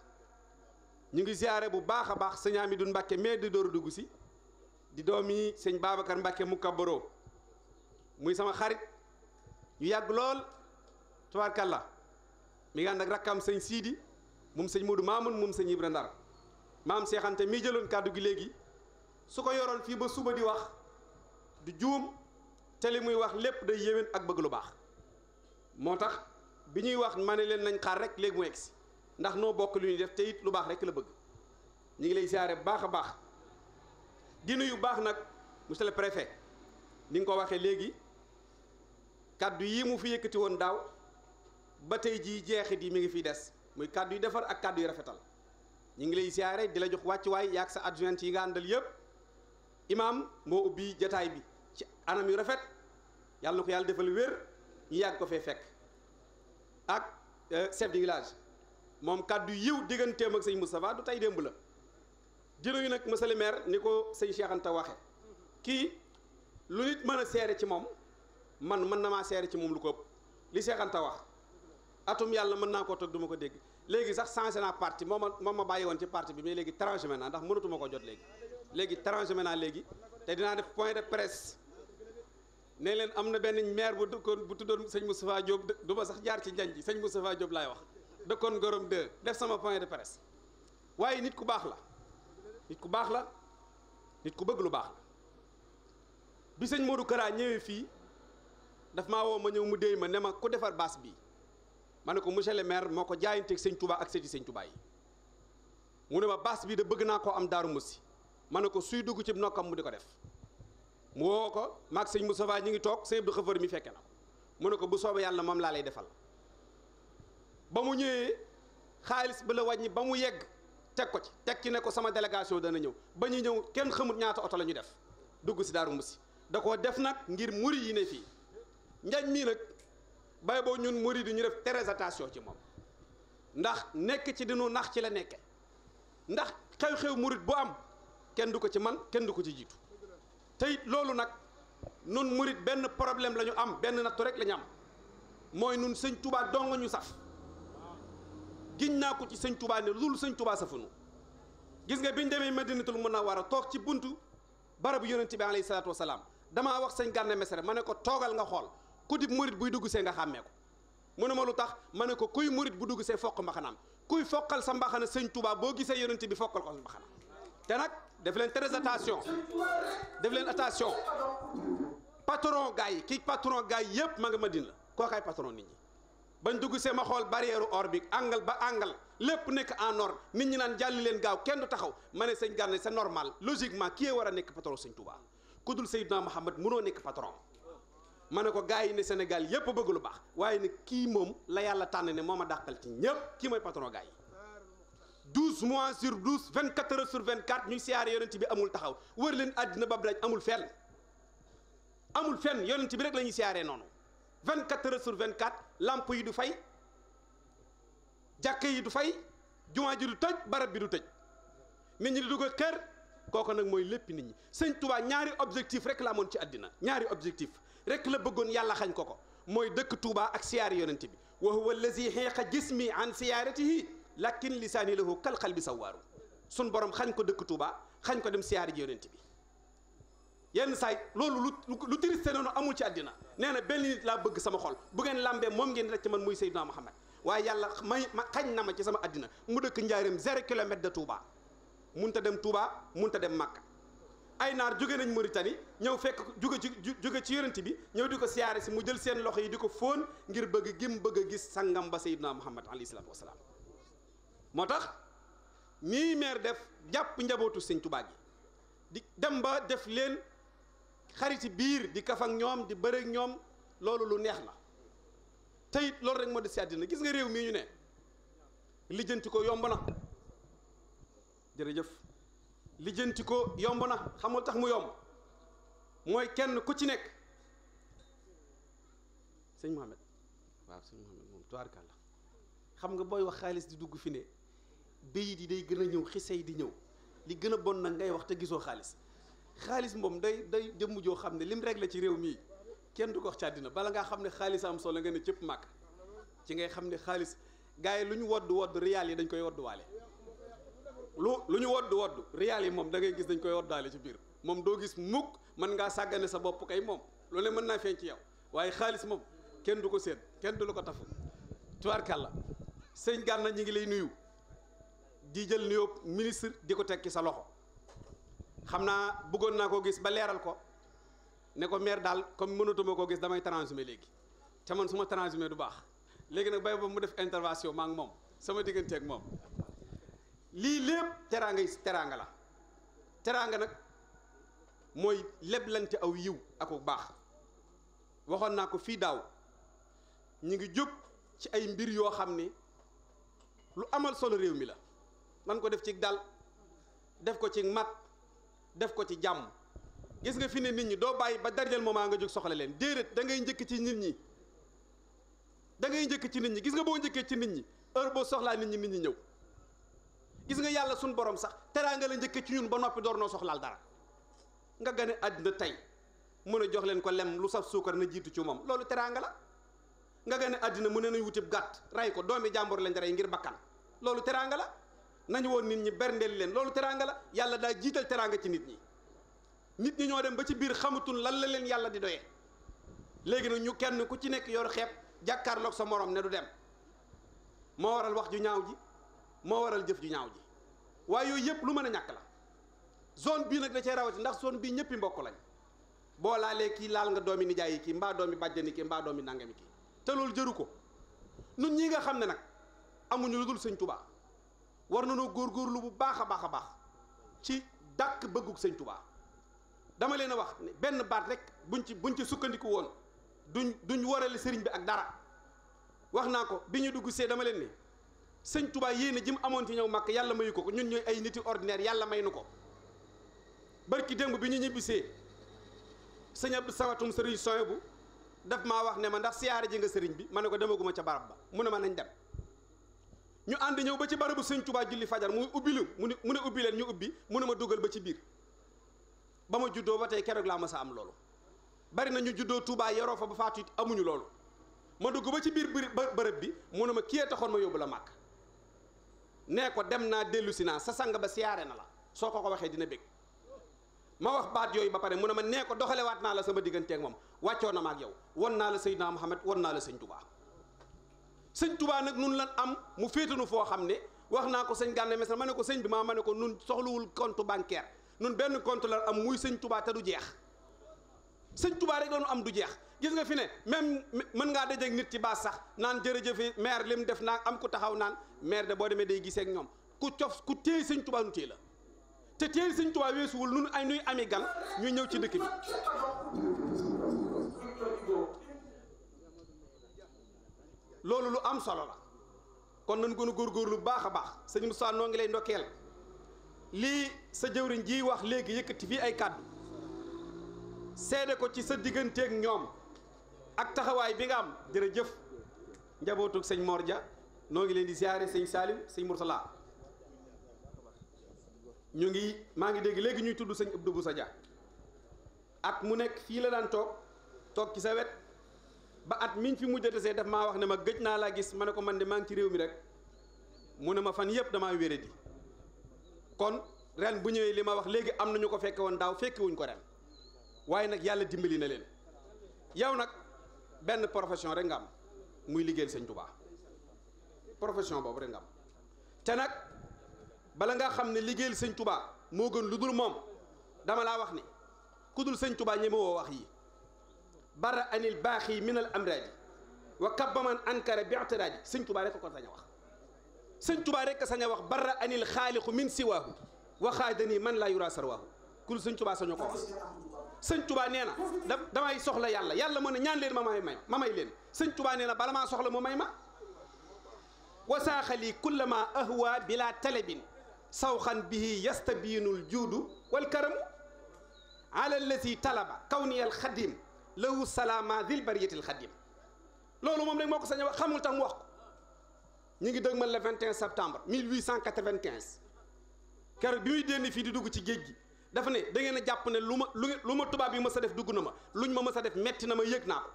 ñu ngi siyaare bu baax a baax sëñ Amidou Mbacké mais di dooru dugg si di doomi sëñ Babacar Mbacké mu kabbaroo muy sama xarit ñu yàgg lool tubaarkàlla mi ngi ànd ak rakkam sëñ Sidi moom sëñ Modou Mamoun moom sëñ Ibra Ndar maam seexante mii jëloon kàddu gi léegi su ko yoroon fii ba suba di wax du juum te li muy wax lépp day yéwén ak bëgg lu baax moo tax bi ñuy wax ma ne leen nañ xaar rek léegi mu egsi ndax noo bokk lu ñuy def te it lu baax rek la bëgg ñu ngi lay siyaare bu baax a baax di nuyu baax nag monsieur le préfet ni nga ko waxee léegi kaddu yi mu fi yëkkati woon daaw ba tey jii jeexit yi mi ngi fiy des muy kaddu yi defar ak kaddu yi rafetal ñu ngi lay siyaare di la jox wàccuwaay yaag sa adjoint yi nga àndal yëpp imam moo ubbi jataay bi ci anam yu rafet yàlla na ko yàlla defal wér ñu yàgg ko fee fekk ak chef de village moom kaddu yiw digganteem ak sëñ Moustapha du tey démb la dina yu nag monsieur le maire ni ko sëñ Cheikh Anta waxe kii lu nit mën a seere ci moom man mën na maa seere ci moom lu ko ëpp li Cheikh Anta wax atum yàlla mën naa koo toog du ma ko dégg léegi sax changé naa parti moom ma bàyyi woon ci parti bi mais léegi transhumé naa ndax mënatuma ko jot léegi transhumé naa léegi te dinaa def point de presse ne leen am na benn maire bu dëkkoon bu tuddoon sëñ Moustapha Diop du ma sax jaar ci njañ ji sëñ Moustapha Diop laay wax dëkkoon Gorom 2 def sama point de presse waaye nit ku baax la nit ku baax la nit ku bëgg lu baax la bi sëñ Modou Kara ñëwee fii daf maa woo ma ñëw mu déy ma ne ma ku defar baas bi ma ne ko monsieur le maire moo ko jaayanteeg sëñ Touba ak sëti sëñ Touba yi mu ne ma baas bi de bëgg naa koo am Daaru Musi ma ne ko suy dugg ci nokkam mu di ko def mu woo ko maag sëñ Moustapha ñi ngi toog sëñ Abdou Xëfër mi fekke na mu ne ko bu soobee yàlla moom laa lay defal ba mu ñëwee xaalis ba la wàññi ba mu yegg teg ko ci teg ci ne ko sama délégation dana ñëw ba ñu ñëw kenn xamut ñaata oto la ñu def dugg si Daaru Musi da koo def nag ngir muri yi ne fii njañ mii nag bay boo ñun muri di ñu def très attention ci moom ndax nekk ci dinu nax ci la nekke ndax xew-xew murit bu am kenn du ko ci man kenn du ko ci jiitu te it loolu nag nun murit benn problème la ñu am benn nattu rek la ñu am mooy nun sëñ Touba dong ñu saf giñ naa ko ci sëñ Touba ne loolu sëñ Touba safunu gis nga biñ demee Madinatul Munawwara toog ci buntu barabu yonent bi alayhi salaatu wasalaam damaa wax sëñ Gana Messere ma ne ko toogal nga xool ku di murit buy dugg see nga xàmmee ko mu ne ma lu tax ma ne ko kuy murit bu dugg see foq mbaxanaam kuy foqal sa mbaxana sëñ Touba boo gisee yonent bi foqal ko sa mbaxana te nag def leen très attention def leen attention patron gars yi kii patron gars yi yëpp ma nga Madina la kookaay patron nit ñi bañ dugg see ma xool barrière or bi angle ba angle lépp nekk en ordre nit ñi naan jàlli leen gaaw kenn du taxaw ma ne sëñ Gana c'est normal logiquement kii war a nekk patron sëñ Touba ku dul Seydina Mouhamed mënoo nekk patron ma ne ko gars yi ne Sénégal yëpp bëgg lu baax waaye ne kii moom la yàlla tànn ne moo ma dàqal ci ñëpp kii mooy patron gars yi 12 mois sur 12 24 heures sur 24 ñuy siyaare yonent bi amul taxaw wër leen àddina ba daj amul fenn yonent bi rek la ñuy siyaaree noonu 24 heures sur 24 lamp yi du fay jàkka yi du fay jumaa ji du tëj barab bi du tëj nit ñi di dugg kër kooku nag mooy lépp nit ñi sëñ Touba ñaari objectif rek la amoon ci àddina ñaari objectif rek la bëggoon yàlla xañ ko ko mooy dëkk Touba ak siyaare yonent bi wa huwa allazi xeeqa jismi an siyaaratihi lakin lisaani lahu kal qalbi sawaaru sun borom xañ ko dëkk Touba xañ ko dem siyaare ji yonent bi yenn saay loolu lu triste noonu amul ci àddina nee na benn nit laa bëgg sama xol bu ngeen lambee moom ngeen rek ci man muy Seydina Muhammad waaye yàlla ma xañ na ma ci sama àddina mu dëkk njaareem 0 kilomètre de Touba munta dem Touba munta dem Makka ay naar jóge nañ Mauritanie ñëw fekk jóge ci yonent bi ñëw di ko siyaare si mu jël seen loxo yi di ko fóon ngir bëgg bëgg a gis sangam ba Seydina Muhammad alayhi salaatu wasalaam moo tax nii meer def jàpp njabootu sëñ Touba gi di dem ba def leen xariti biir di kaf ak ñoom di bëre ak ñoom loolu lu neex la te it loolu rek moo di si àddina gis nga réew mii ñu ne lijjanti ko yomb na jërëjëf lijjanti ko yomb na xamul tax mu yomb mooy kenn ku ci nekk sëñ Mohamed waaw sëñ Mohamed moom tubaarkàlla xam nga booy wax xaalis di dugg fi ne bayit yi day gën a ñëw xise yi di ñëw li gën a bon nag ngay wax te gisoo xaalis moom day jëmm joo xam ne lim rek la ci réew mii kenn du ko wax ci àddina bala ngaa xam ne xaalis am solo nga ne cëpp màkk ci ngay xam ne xaalis gars yi lu ñu wodd riyaal yi dañ koy wodduwaale lu ñu wodd riyaal yi moom da ngay gis dañ koy woddaale ci biir moom doo gis mukk mën ngaa sàggane sa bopp kay moom loolu mën naa feeñ ci yow waaye xaalis moom kenn du ko seet kenn du la ko tafu tubaarkàlla sëñ Gana ñi ngi lay nuyu di jël nuyoo ministre di ko tekki sa loxo xam naa bëggoon naa koo gis ba leeral ko ne ko maire daal comme mënatuma koo gis damay transhumé léegi te man su ma transhumé du baax léegi nag bay boobu mu def intervention maa ngi moom sama diggante ak moom lii lépp teraanga la teraanga nag mooy leblante aw yiw ak bu baax waxoon naa ko fii daaw ñu ngi jóg ci ay mbir yoo xam ne lu amal solo réew mi la nan ko def ci dal def ko ci mat def ko ci jàmm gis nga fi ne nit ñi doo bàyyi ba dernier moment nga jóg soxla leen déedéet da ngay njëkk ci nit ñi gis nga boo njëkkee ci nit ñi heure boo soxlaa nit ñi ñëw gis nga yàlla suñ borom sax teraanga la njëkkee ci ñun ba noppi door noo soxlaal dara nga gane àddina tey mën a jox leen ko lem lu saf suukar na jiitu ci moom loolu teraanga la nga gane àddina mu ne nañ wutib gàtt rey ko doomi jàmbur lañ rey ngir bakkan loolu teraanga la nañu woon nit ñi berndeel leen loolu teraanga la yàlla daa jiital teraanga ci nit ñi ñoo dem ba ci biir xamatul lan la leen yàlla di doyee léegi nag ñu kenn ku ci nekk yor xeeb jàkkaarloog sa morom ne du dem moo waral wax ju ñaaw ji moo waral jëf ju ñaaw ji waaye yooyu yëpp lu mën a ñàkk la zone bii nag da cee rawati ndax zone bii ñëppi mbokk lañ boo laalee kii laal nga doomi nijaay yi kii mbaa doomi bàjjani kii mbaa doomi nangami kii te loolu jëru ko. nun ñi nga xam ne nag amuñu lu dul sëñ Touba war nañoo góorgóorlu bu baax a baax a baax ci dàkk bëggug sëñ Touba. dama leen a wax ne benn baat rek buñ ci sukkandiku woon duñ warale sëriñ bi ak dara. wax naa ko bi ñu dugg see dama leen ni sëñ Touba yéene ji mu amoon ci ñëw Makka yàlla mayu ko ñun ñooy ay niti ordinaire yàlla may nu ko. barki démb bi ñu ñibbisee sëñ Abdou Sawatum sëriñ soye bu daf maa wax ne ma ndax siyaare ji nga sëriñ bi ma ne ko demaguma ca barab ba mu ne ma nañ dem. ñu ànd ñëw ba ci barabu sëñ Touba julli fajar muy ubbi lu mu ne ubbi leen ñu ubbi mu ne ma dugal ba ci biir. ba ma juddoo ba tey keroog laa ma sa am loolu bari na ñu juddoo Touba yoroo fa ba faatu it amuñu loolu ma dugg ba ci biir bërëb bi mu ne ma kii taxoon ma yóbbu la màkk nee ko dem naa dellu si naa sa sang ba siyaare na la soo ko waxee dina bég ma wax baat yooyu ba pare mu ne ma nee ko doxalewaat naa la sama digganteeg moom wàccoo na ma ak yow won naa la Seydina Muhammad won naa la sëñ Touba. sëñ Touba nag nun lan am mu féetanu foo xam ne wax naa ko sëñ Gana Messere ma ne ko sëñ bi ma ne ko nun soxluwul compte bancaire nun benn compte la am muy sëñ Touba te du jeex sëñ Touba rek doonu am du jeex. gis nga fi ne même mën ngaa dajeeg nit ci baas sax naan jërëjëf maire lim def naa am ku taxaw naan maire de boo demee day gisee ak ñoom ku téye sëñ Touba nu téye la te téye sëñ Touba weesuwul nun ay nuy ami gan ñuy ñëw ci dëkk bi. loolu lu am solo la kon nañ gën a góorgóorlu lu baax a baax sëñ Moussa noo ngi lay ndokkeel lii sa jëwriñ ji wax léegi yëkkati fii ay kàddu seede ko ci sa digganteeg ñoom ak taxawaay bi nga am jërëjëf njabootug sëñ Mor Dia noo ngi leen di ziare sëñ Salim sëñ Moursala maa ngi dégg léegi ñuy tudd sëñ Abdou Boussa Dia at mu nekk fii la daan toog ci sa wet ba at miñ fi mujj a desee daf maa wax ne ma gëj naa laa gis ma ne ko man de maa ngi ci réew mi rek mu ne ma fan yëpp damaa wéré di kon ren bu ñëwee li ma wax léegi am nañu ko fekke woon daaw fekke wuñ ko ren waaye nag yàlla dimbali na leen yow nag benn profession rek nga am muy liggéeyal sëñ Touba profession boobu rek nga am te nag bala nga xam ne liggéeyal sëñ Touba moo gën lu dul moom dama laa wax ni ku dul sëñ Touba ñeme woo wax yi bara anil baaxi min al amradi wa kabbaman ankara bi i'tiradi sëñ Touba rek ko sañ a wax sëñ Touba rek sañ a wax bara anil xaaliqu min siwaahu wa xaadani man laa yura sarwaahu ku dul sëñ Touba sañoo ko wax sëñ Touba nee na damay soxla yàlla moo ne ñaan leen ma may leen sëñ Touba nee na bala maa soxla mu may ma wasaaxali kullama ahwa bila talabin sawxan bihi yastabiinul juudu wal karamu ala allazi talaba kawniyal xadim lahu salaama dil bariyatil xadim loolu moom rek moo ko sañ a wax xamul tax mu wax ko ñu ngi dëgmal le 21 septembre 1895 keroog bi muy dénn fii di dugg ci géej gi dafa ne da ngeen a jàpp ne lu ma tubaab yi mës a def dugg na ma luñ ma mës a def metti na ma yëg naa ko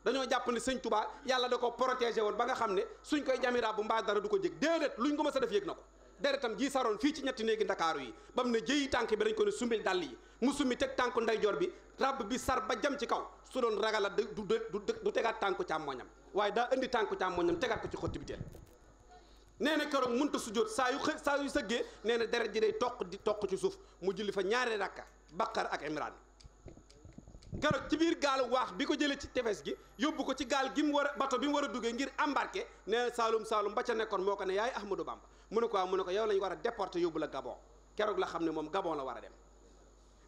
dañoo jàpp ne sëñ Touba yàlla da ko protégé woon ba nga xam ne suñ koy jamira bu mbaa dara du ko jëg déedéet luñ ko mës a def yëg na ko deretam ji saroon fii ci ñetti néegi ndakaaru yi ba mu ne jëyi tànk bi dañ ko ne summil dàll yi mu summi teg tànku ndeyjoor bi rab bi sar ba jëm ci kaw su doon ragala du tegaat tànku càmmoñam waaye daa indi tànku càmmoñam tegaat ko ci xotti biteel nee na keroog mënta sujjóot saa yu sëggee nee na deret ji day toq ci suuf mu julli fa ñaari rakka Baqara ak Imran keroog ci biir gaal waax bi ko jëlee ci tefes gi yóbbu ko ci gaal gi mu war a bato bi mu war a duggee ngir embarqué nee na saalum ba ca nekkoon moo ko ne yaay Ahmadou Bamba mu ne ko waaw mu ne ko yow lañu war a déporté yóbbu la Gabon keroog la xam ne moom Gabon la war a dem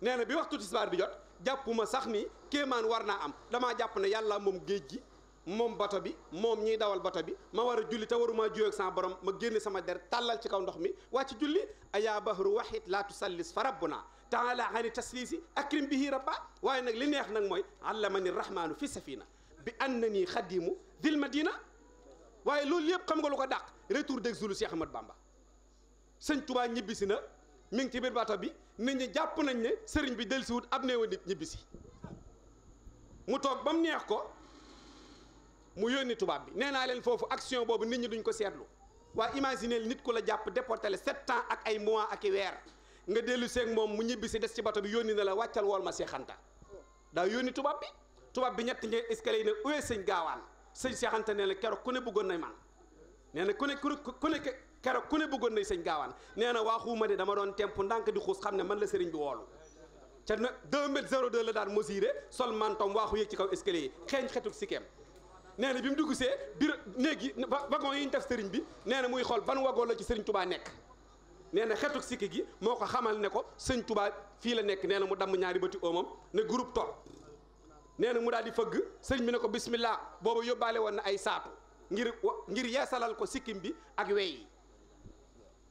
nee na bi waxtu tisbaar bi jot jàppuma sax ni kéemaan war naa am damaa jàpp ne yàlla moom géej gi moom bato bi moom ñiy dawal bato bi ma war a julli te waruma juyoo ak sama borom ma génne sama der tàllal ci kaw ndox mi wàcc julli ayaa bahru waxit laa tusallis fa rabbuna taala ani taslisi akrim bihi rabba waaye nag li neex nag mooy allamani rahmanu fi safina bi annani xadimu dil madina waaye loolu yëpp xam nga lu ko dàq retour d'exil Cheikh Ahmad Bamba sëñ Touba ñibbisi na mi ngi ci biir bato bi nit ñi jàpp nañ ne sëriñ bi dellusiwut ab néewa nit ñibbisi mu toog ba mu neex ko mu yónni tubaab bi nee naa leen foofu action boobu nit ñi duñ ko seetlu waa imaginer nit ku la jàpp déporté le 7 ans ak ay mois ak i weer nga dellu seeg moom mu ñibbi si des ci bato bi yónni na la wàccal wool ma Seexanta daa yónni tubaab bi ñetti ñe escalier yi ne uwee sëñ gaawaan sëñ Seexanta nee na keroog ku ne bëggoon nay man nee na ku ne keroog ku ne bëggoon nay sëñ gaawaan nee na waaxuuma de dama doon temp ndànk di xuus xam ne man la sëriñ bi woolu ca na 2 m 02 la daan mesuré sol mantom waaxu yéeg ci kaw escalier yi xeeñ xetuk sikkeem nee na bi mu dugg see biir néeg yi wagon yi ñu def sëriñ bi nee na muy xool ban wagon la ci sëriñ Touba nekk nee na xetuk sikki gi moo ko xamal ne ko sëñ Touba fii la nekk nee na mu damm ñaari bëti oomam ne groupe toog nee na mu daal di fëgg sëriñ bi ne ko bismillah booba yóbbaale woon na ay saatu ngir yeesalal ko sikkim bi ak wey yi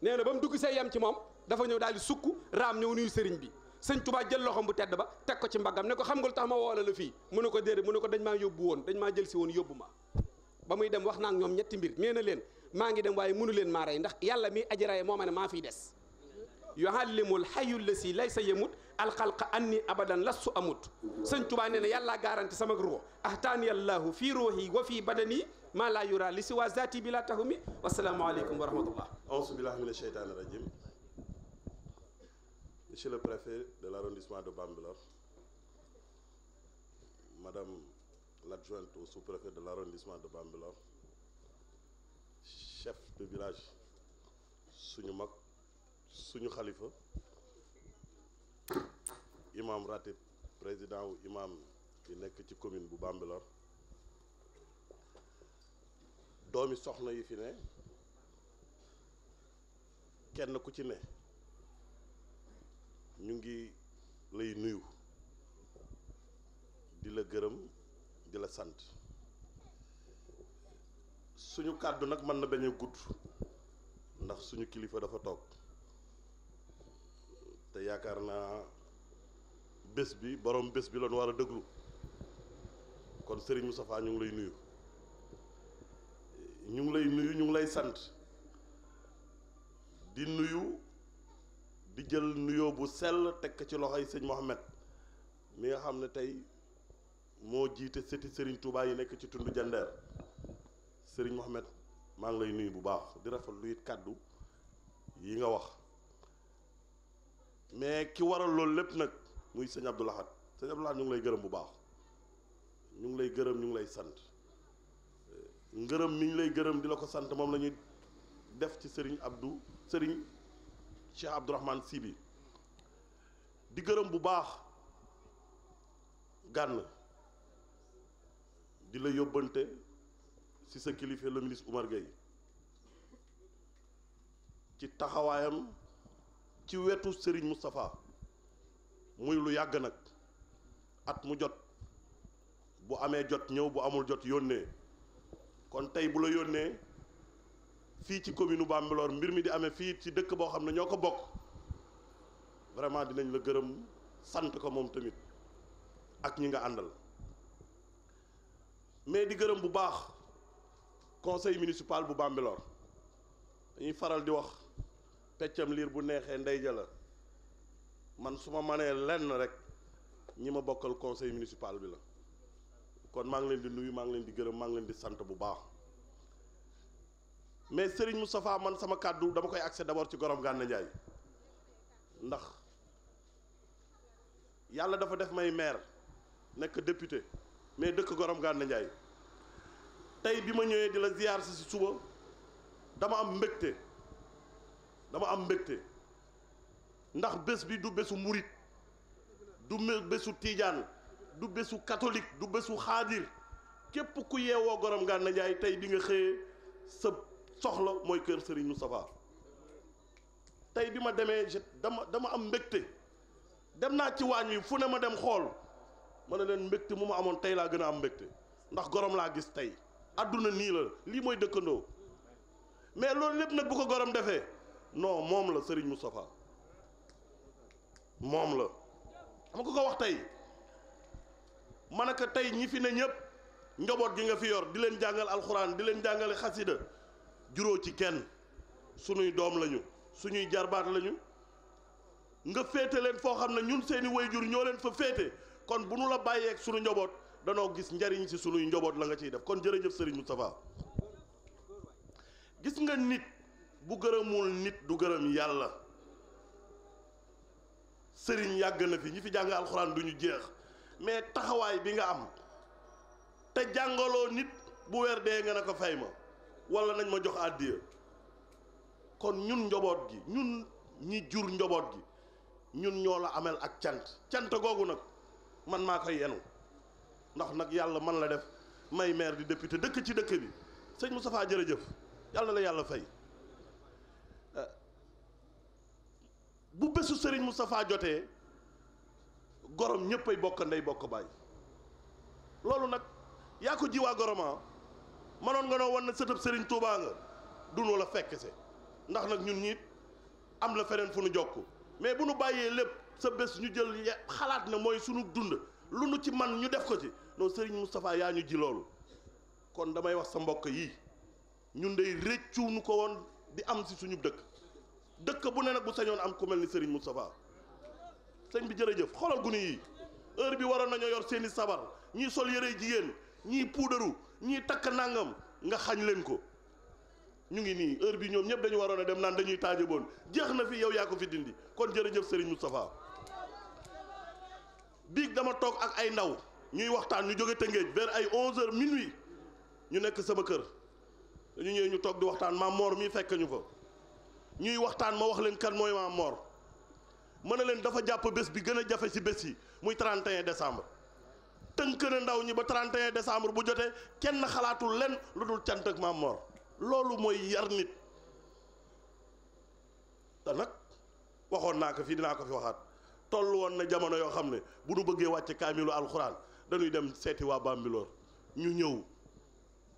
nee na ba mu dugg see yem ci moom dafa ñëw daal di sukk raam ñëw nuyu sëriñ bi sëñ Touba jël loxom bu tedd ba teg ko ci mbaggam ne ko xam nga lu tax ma woola la fii mu ne ko déedéet mu ne ko dañ maa yóbbu woon dañ maa jël si woon yóbbu ma ba muy dem wax naa ak ñoom ñetti mbir nee na leen maa ngi dem waaye mënu leen maa rey ndax yàlla mi aji rey moo ma ne maa fiy des yuhallimul hayyul lasi laysa yamut alxalqa anni abadan lastu amut sëñ Touba nee na yàllaa garanti sama ruux ahtaani allahu fii ruuhi wa fii badani maa laa yura li si waa zati bi laa tahumi wasalaamu aleykum wa rahmatullah auzu billahi mina sheytaani rajim. Monsieur le préfet de l'arrondissement de Bambilor, Madame l'adjointe au sous-préfet de l'arrondissement de Bambilor, chef de village suñu mag suñu xalifa imam ratib président wu imam yi nekk ci commune bu Bambilor, doomi soxna yi fi ne kenn ku ci ne ñu ngi lay nuyu di la gërëm di la sant suñu kàddu nag mën na bañ a gudd ndax suñu kilifa dafa toog te yaakaar naa bés bi borom bés bi lañu war a déglu kon Serigne Moustapha ñu ngi lay nuyu ñu ngi lay sant di nuyu di jël nuyoo bu sell teg ci loxoy sëñ Mohamed mi nga xam ne tey moo jiite sëti Serigne Touba yi nekk ci tund Jandeer Serigne Mohamed maa ngi lay nuyu bu baax di rafetlu it kàddu yi nga wax mais ki waral loolu lépp nag muy sëñ Abdou Lahad sëñ Abdou Lahad ñu ngi lay gërëm bu baax ñu ngi lay gërëm ñu ngi lay sant ngërëm mi ñu lay gërëm di la ko sant moom la ñuy def ci Serigne Cheikh Abdourahmane Sy bi di gërëm bu baax gànn di la yóbbante ci sa kilifa le ministre Oumar Gueye ci taxawaayam ci wetu Serigne Moustapha muy lu yàgg nag at mu jot bu amee jot ñëw bu amul jot yónnee kon tey bu la yónnee fii ci commune u Bambilor mbir mi di amee fii ci dëkk boo xam ne ñoo ko bokk vraiment dinañ la gërëm sant ko moom tamit ak ñi nga àndal mais di gërëm bu baax conseil municipal bu Bambilor dañuy faral di wax peccam liir bu neexee ndey ja la man su ma mënee lenn rek ñi ma bokkal conseil municipal bi la kon maa ngi leen di nuyu maa ngi leen di gërëm maa ngi leen di sant bu baax mais Serigne Moustapha man sama kàddu dama koy accès d'abord ci Gorom Gana Ndiaye ndax yàlla dafa def may maire nekk député mais dëkk Gorom Gana Ndiaye tey bi ma ñëwee di la ziar si suba dama am mbégte ndax bés bi du bésu murit du bésu tiijaan du bésu catholique du bésu xaadir képp ku yeewoo Gorom Gana Ndiaye tey bi nga xëyee sa soxla mooy kër Serigne Moustapha tey bi ma demee dama am mbégte dem naa ci waañ wi fu ne ma dem xool ma ne leen mbégte mu ma amoon tey laa gën a am mbégte ndax gorom laa gis tey àdduna nii la lii mooy dëkkandoo mais loolu lépp nag bu ko gorom defee non moom la Serigne Moustapha moom la dama ko wax tey ma ne ko tey ñi fi ne ñëpp njaboot gi nga fi yor di leen jàngal alxuraan di leen jàngale xasida juróo ci kenn suñuy doom lañu suñuy jarbaat lañu nga féete leen foo xam ne ñun seeni wayjur ñoo leen fa féete kon bu nu la bàyyeeg suñu njaboot danoo gis njariñ ci suñuy njaboot la nga ciy def kon jërëjëf Serigne Moustapha gis nga nit bu gërëmul nit du gërëm yàlla Serigne yàgg na fi ñi fi jàng alxuraan duñu jeex mais taxawaay bi nga am te jàngaloo nit bu weer dee nga ne ko fay ma wala nañ ma jox àddiya kon ñun njaboot gi ñun ñi jur njaboot gi ñun ñoo la amel ak cant googu nag man maa koy yenu ndax nag yàlla man la def may maire di député dëkk ci dëkk bi sëñ Moustapha jërëjëf yàlla na la yàlla fay bu bésu sëriñ Moustapha jotee gorom ñëpp ay bokk ndey bokk baay loolu nag yaa ko jiwaa goroma manoon nga noo wan na sëtëb sëriñ Touba nga dunu la fekk se ndax nag ñun ñiit am la feneen fu nu jokk mais bu nu bàyyee lépp sa bés ñu jël xalaat ne mooy sunu dund lu nu ci man ñu def ko ci non sëriñ Moustapha yaa ñu ji loolu kon damay wax sa mbokk yi ñun dey réccu nu ko woon di am si suñu dëkk bu ne nag bu sañoon am ku mel ni sëriñ Moustapha sëñ bi jërëjëf xoolal gune yi heure bi waroon nañoo yor seeni sabar ñii sol yërey jigéen ñii puudaru ñii takk nangam nga xañ leen ko ñu ngi nii heure bi ñoom ñëpp dañu waroon a dem naan dañuy taajaboon jeex na fi yow yaa ko fi dindi kon jërëjëf sëriñ Moustapha biig dama toog ak ay ndaw ñuy waxtaan ñu jóge Tëngéej vers ay 11h minuit ñu nekk sama kër dañu ñëwee ñu toog di waxtaan Maam Mor mii fekk ñu fa ñuy waxtaan ma wax leen kan mooy Maam Mor mën na leen dafa jàpp bés bi gën a jafe ci bés yi muy 31 décembre tënk na ndaw ñi ba 31 décembre bu jotee kenn xalaatul leen lu dul cant ak Maam Mor loolu mooy yar nit te nag waxoon naa ko fii dinaa ko fi waxaat toll woon na jamono yoo xam ne bu nu bëggee wàcce kaamilu alxuraan dañuy dem seeti waa Bambilor ñu ñëw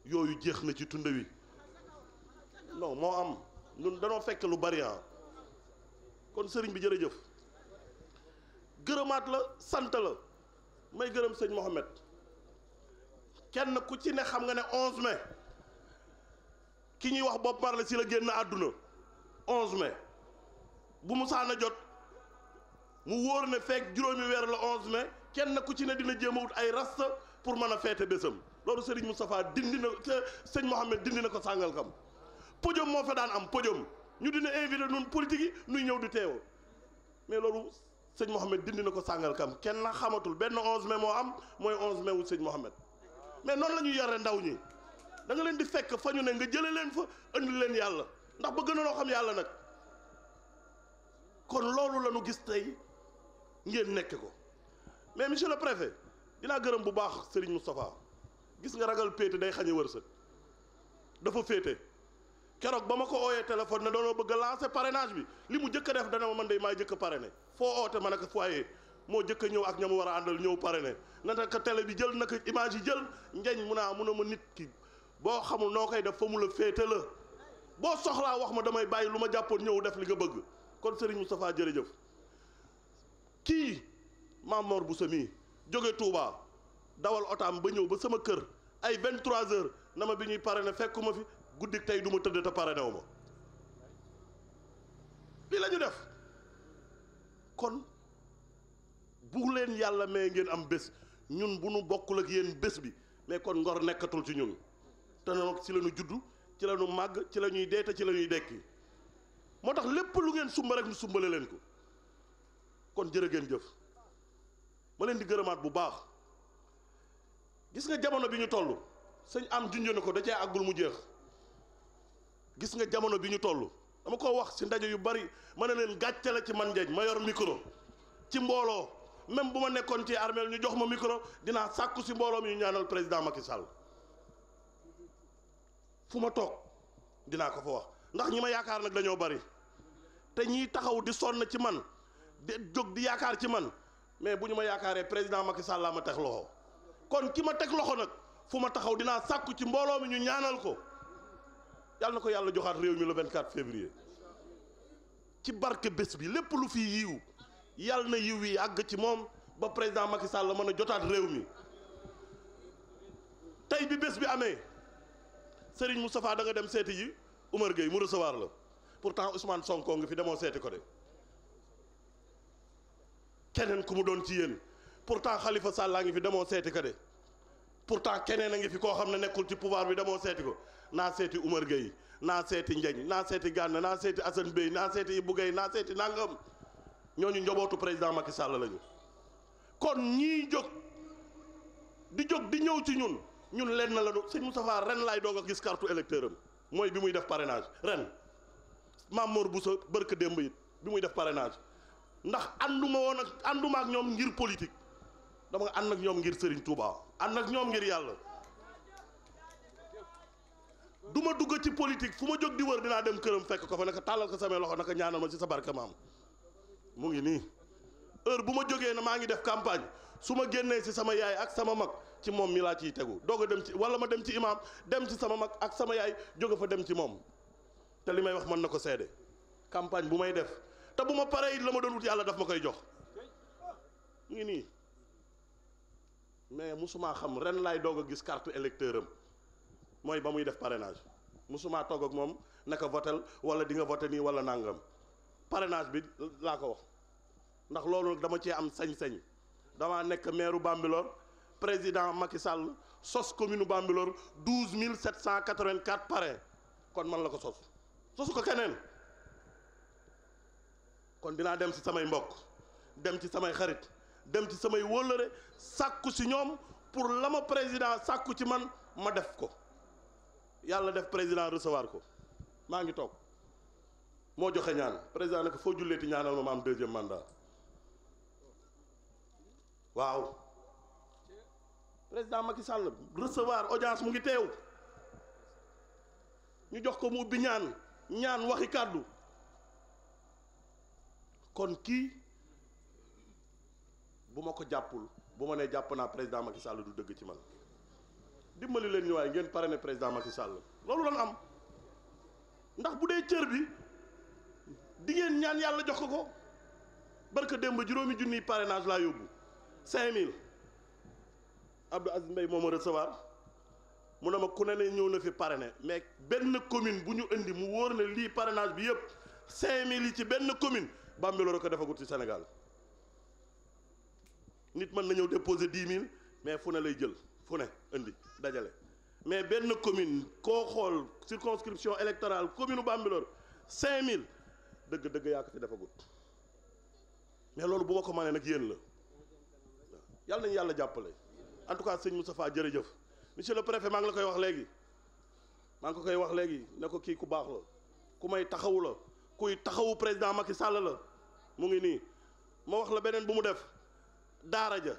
yooyu jeex na ci tund wi non moo am ñun danoo fekk lu bari kon sëriñ bi jërëjëf gërëmaat la sant la may gërëm sëñ Mohamed kenn ku ci ne xam nga ne 11 mai ki ñuy wax Bob Marley si la génn àdduna 11 mai bu mu saana jot mu wóor ne fekk juróomi weer la 11 mai kenn ku ci ne dina jéem a wut ay rasta pour mën a feete bésam loolu Serigne Moustapha dindi na sëñ Mohamed dindi na ko sàngal kam podium moo fa daan am podium ñu dina invité nun politique yi nuy ñëw di teewoo mais loolu sëñ Mohamed dindi na ko sàngal kam kenn na xamatul benn 11 mai moo am mooy 11 mai wu sëñ Mohamed mais noonu la ñuy yore ndaw ñi da nga leen di fekk fa ñu ne nga jële leen fa andi leen yàlla ndax bëgg na loo xam yàlla nag kon loolu la ñu gis tey ngeen nekk ko mais monsieur le préfet dinaa gërëm bu baax Serigne Moustapha gis nga ragal péete day xañe wërsëg dafa féete keroog ba ma ko ooyee téléphone ne doonoo bëgg a lancer parrainage bi li mu jëkk a def dana ma man de maa jëkk a parrainé foo oote ma ne ko foyer moo jëkk a ñëw ak ña mu war a àndal ñëw parrainé naka ko télé bi jël naka image yi jël njañ mun a ma nit ki boo xamul noo koy def fa mu la féete la boo soxlaa wax ma damay bàyyi lu ma jàppoon ñëw def li nga bëgg kon Serigne Moustapha jërëjëf kii Mame Mor Bousso mii jóge Touba dawal otaam ba ñëw ba sama kër ay 23h na ma bi ñuy parrainé fekkuma fi guddik tey du ma tëdd te parrainé wu ma lii la ñu def kon bu leen yàlla may ngeen am bés ñun bu nu bokkul ak yéen bés bi mais kon ngor nekkatul ci ñun te nag ci la ñu juddu ci la ñu màgg ci la ñuy dee te ci la ñuy dekki moo tax lépp lu ngeen sumba rek ñu sumbale leen ko kon jërë ngeen jëf ma leen di gërëmaat bu baax gis nga jamono bi ñu toll sëñ am junj na ko da cee àggul mu jeex gis nga jamono bi ñu toll dama ko wax ci ndaje yu bari ma ne leen gàcce la ci man Ndiagne ma yor micro ci mbooloo même bu ma nekkoon ci armeel ñu jox ma micro dinaa sàkku ci mbooloo mi ñu ñaanal président Macky Sall fu ma toog dinaa ko fa wax ndax ñi ma yaakaar nag dañoo bari te ñiy taxaw di sonn ci man di jóg di yaakaar ci man mais bu ñu ma yaakaaree président Macky Sall laa ma teg loxo kon ki ma teg loxo nag fu ma taxaw dinaa sàkku ci mbooloo mi ñu ñaanal ko yàlla na ko yàlla joxaat réew mi le 24 février ci barke bés bi lépp lu fi yiw yàlla na yiw yi àgg ci moom ba président Macky Sall mën a jotaat réew mi tey bi bés bi amee Serigne Moustapha da nga dem seeti ji Oumar Gueye mu recevoir la pourtant Ousmane Sonko nga fi demoo seeti ko de keneen ku mu doon ci yéen pourtant Khalifa Sall laa ngi fi demoo seeti ko de pourtant keneen a ngi fi koo xam ne nekkul ci pouvoir bi demoo seeti ko naa seeti Oumar Gueye naa seeti Ndiagne naa seeti Gana naa seeti Assane Bey naa seeti Ibou Gueye naa seeti nangam ñooñu njobootu président Macky Sall lañu kon ñii jóg di ñëw ci ñun lenn la ñu sëñ Moustapha ren laay doog a gis carte électeur am mooy bi muy def parrainage ren Mame Mor Bousso barke démb it bi muy def parrainage ndax ànduma ak ñoom ngir politique dama nga ànd ak ñoom ngir Serigne Touba ànd ak ñoom ngir yàlla. du ma dugg ci politique fu ma jóg di wër dinaa dem këram fekk ko fa naka tàllal ko samay loxo naka ñaanal ma ci sa barke maam mu ngi nii heure bu ma jógee na maa ngi def campagne su ma génnee ci sama yaay ak sama mag ci moom mi laa ciy tegu doog a dem ci wala ma dem ci imaam dem ci sama mag ak sama yaay jóge fa dem ci moom te li may wax mën na ko seede campagne bu may def te bu ma paree it la ma doon wut yàlla daf ma koy jox mu ngi nii mais musuma xam ren laay doog a gis carte électeur am mooy ba muy def parrainage musuma toog ak moom naka votel wala di nga voté nii wala nangam parrainage bi laa ko wax ndax loolu nag dama cee am sañ-sañ dama nekk maire Bambilor président Macky Sall sos commune Bambilor 12 784 parrain kon man la ko sosu ko keneen kon dinaa dem ci samay mbokk dem ci samay xarit dem ci samay wóllëre sàkku ci ñoom pour la ma président sàkku ci man ma def ko yàlla def président recevoir ko maa ngi toog moo joxe ñaan président nag foo julleeti ñaanal ma am deuxième mandat waaw président Macky Sall recevoir audience mu ngi teew ñu jox ko mu ubbi ñaan waxi kàddu kon kii bu ma ko jàppul bu ma nee jàpp naa président Macky Sall du dëgg ci man dimbali leen ñu waaye ngeen parrainé président Macky Sall loolu lan am ndax bu dee cër bi di ngeen ñaan yàlla jox ko barka démb juróomi junniy parrainage laa yóbbu 5000 Abdou Aziz Mbaye moo ma recevoir mu ne ma ku ne ñëw na fi parrainé mais benn commune bu ñu indi mu wóor ne lii parrainage bi yëpp 5000 yi ci benn commune Bambilor ko defagut ci Sénégal nit mën na ñëw déposer 10 000 mais fu ne lay jël fu ne indi dajale mais benn commune koo xool circonscription électorale commune Bambilor 5000 dëgg yaa ko fi defagut mais loolu bu ma ko mënee nag yéen la yàlla nañu yàlla jàppale en tout cas sëñ Moustapha jërëjëf monsieur le préfet maa ngi la koy wax léegi ne ko kii ku baax la ku may taxawu la kuy taxawu président Macky Sall la mu ngi nii ma wax la beneen bu mu def daara ja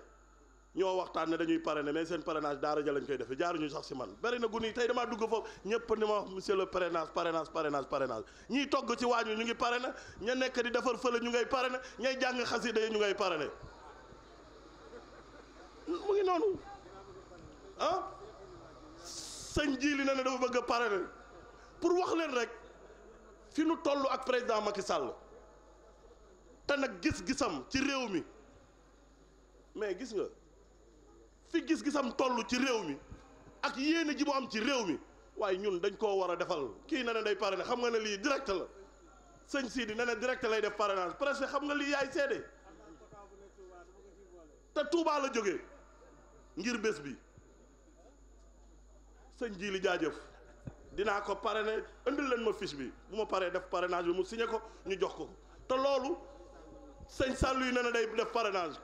ñoo waxtaan ne dañuy parrainer mais seen parrainage daara ja lañ koy defee jaaruñu sax si man bari na guni tey damaa dugg foofu ñëpp ni ma wax monsieur le parrainage ñiy togg ci waañ wi ñu ngi parrainer ña nekk di defar fële ñu ngay parrainer ñay jàng xasida yi ñu ngay parrainer mu ngi noonu ah sëñ Jili na ne dafa bëgg a parrainer pour wax leen rek fi nu toll ak président Macky Sall te nag gis-gisam ci réew mi mais gis nga fi gis-gisam toll ci réew mi ak yéene ji mu am ci réew mi waaye ñun dañ koo war a defal kii na ne day parrainer xam nga ne lii direct la sëñ Sidi na ne direct lay def parrainage presque xam nga lii yaay seede te Touba la jógee ngir bés bi sëñ Jili jaajëf dinaa ko parrainer indil leen ma fiche bi bu ma paree def parrainage bi mu signé ko ñu jox ko te loolu sëñ Sàllu yi ne na day def parrainage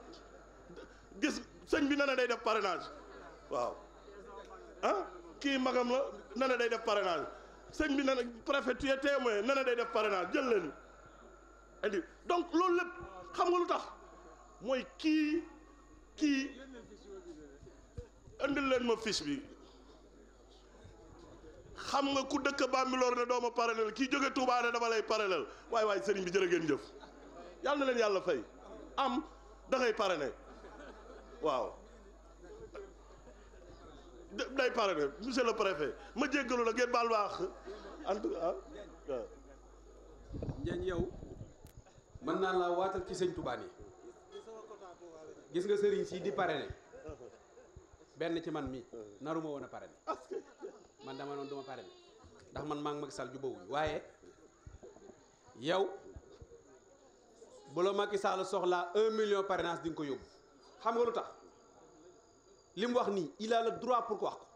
gis sëñ bi ne na day def parrainage waaw ah kii magam la ne na day def parrainage sëñ bi ne na préfet tu es témoin ne na day def parrainage jël leen indi donc loolu lépp xam nga lu tax mooy kii indil leen ma fiche bi xam nga ku dëkk Bambilor ne dooma parrainel kii jóge Touba ne dama lay parrainel waaye sëriñ bi jërë ngeen jëf yàlla na leen yàlla fay am da ngay parrainer waaw day parrainer monsieur le préfet ma jéggalu la ngeen baal baax en tout cas waaw njëñ yow mën naa laa waatal ci sëñ Touba yi gis nga sëriñ si di parrainer benn ci man mi naruma woon a parrainer man dama noonu duma parrainer ndax man maa ngi Macky Sall jubawuñu waaye yow bu la Macky Sall soxlaa 1 million parrainage di nga ko yóbbu xam nga lu tax li mu wax nii il a le droit pour ko wax ko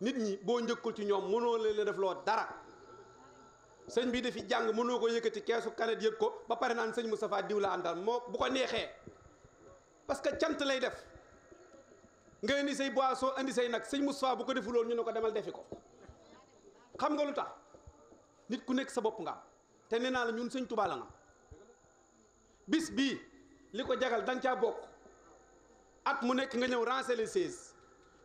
nit ñi boo njëkkul ci ñoom mënoo leen def loo dara sëñ bi dafi jàng mënoo ko yëkkati keesu kanet yëg ko ba pare naan sëñ Moustapha diw la àndal moo bu ko neexee parce que cant lay def nga indi say boisson indi say nag sëñ Moustapha bu ko defuloon ñu ne ko demal defi ko xam nga lu tax nit ku nekk sa bopp nga am te nee naa la ñun sëñ Touba la nga bis bii li ko jagal da nga caa bokk at mu nekk nga ñëw ranger les 16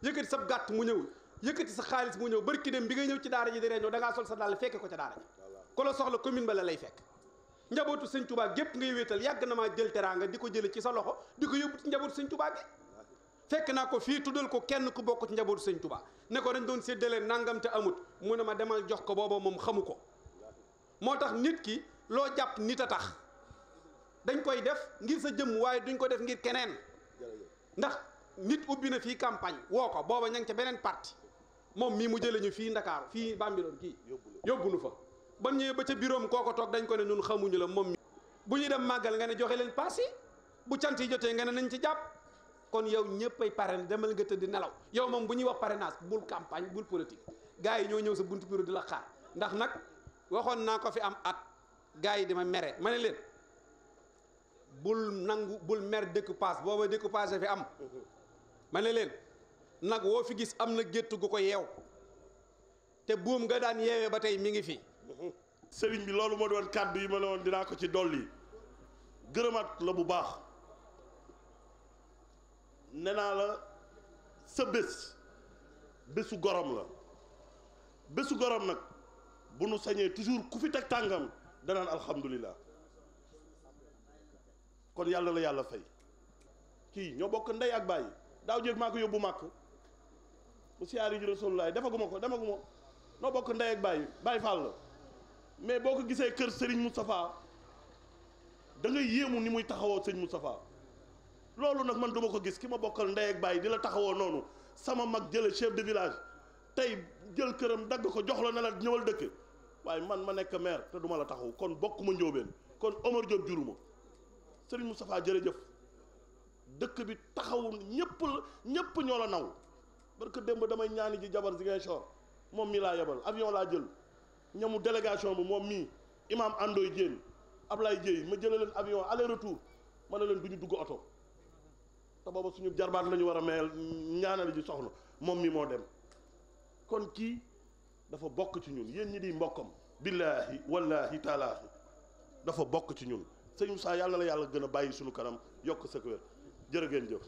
yëkkati sa gàtt mu ñëw yëkkati sa xaalis mu ñëw barki dem bi nga ñëw ci daara ji di réunion da ngaa sol sa dàll fekke ko ca daara ji ko la soxla commune ba la lay fekk njabootu sëñ Touba gépp ngay wéetal yàgg na maa jël teraanga di ko jële ci sa loxo di ko yóbbu ci njabootu sëñ Touba gi fekk naa ko fii tuddal ko kenn ku bokk ci njabootu sëñ Touba ne ko dañ doon séddale nangam te amut mu ne ma demal jox ko booba moom xamu ko moo tax nit ki loo jàpp nit a tax dañ koy def ngir sa jëmm waaye duñ ko def ngir keneen ndax nit ubbi na fii campagne woo ko booba ña ngi ca beneen parti moom mii mu jëlee ñu fii Ndakaaru fii Bambilor kii yóbbu nu fa ba ñëwee ba ca biroom kooko toog dañ ko ne ñun xamuñu la moom mi bu ñuy dem màggal nga ne joxe leen paas yi bu cant yi jotee nga ne nañ ci jàpp kon yow ñëppay parrain demal nga tëdd nelaw yow moom bu ñuy wax parrainage bul campagne bul politique gars yi ñoo ñëw sa buntu bureau di la xaar ndax nag waxoon naa ko fi am at gars yi dama mere ma ne leen bul nangu bul mer découpage booba découpage fi am ma ne leen nag woo fi gis am na gétt gu ko yeew te buum nga daan yeewee ba tey mi ngi fi sëriñ bi loolu moo doon kàddu yi ma ne woon dinaa ko ci dolli gërëmaat la bu baax nee naa la sa bésu gorom la bésu gorom nag bu nu sañee toujours ku fi teg tàngam danaan alhamdulilah kon yàlla la yàlla fay kii ñoo bokk ndey ak bàyyi daaw jéeg maa ko yóbbu màkk mu siyaari ji Rasulullah demaguma noo bokk ndey ak bàyyi Fall la mais boo ko gisee kër Serigne Moustapha da ngay yéemu ni muy taxawoo sëñ Moustapha loolu nag man duma ko gis ki ma bokkal ndey ak bàyyi di la taxawoo noonu sama mag jële chef de village tey jël këram dagg ko jox la ne la ñëwal dëkk waaye man ma nekk maire te duma la taxaw kon bokk ma njóobeen kon Omar Diop juruma Serigne Moustapha jërëjëf dëkk bi taxawu ñëpp ñoo la naw barke démb damay ñaani ji jabar Ziguinchor moom mii laa yebal avion laa jël ñamu délégation bi moom mii imam Andoy Diène Ablaye Dieye ma jëlee leen avion aller retour ma ne leen du ñu dugg oto te booba suñu jarbaat la ñu war a mayal ñaanal ji soxna moom mii moo dem kon kii dafa bokk ci ñun yéen ñi di mbokkam billaahi wallaahi taalaahi dafa bokk ci ñun sëñ Moussa yàlla la yàlla gën a bàyyi suñu kanam yokk sa wér jërë ngeen jëf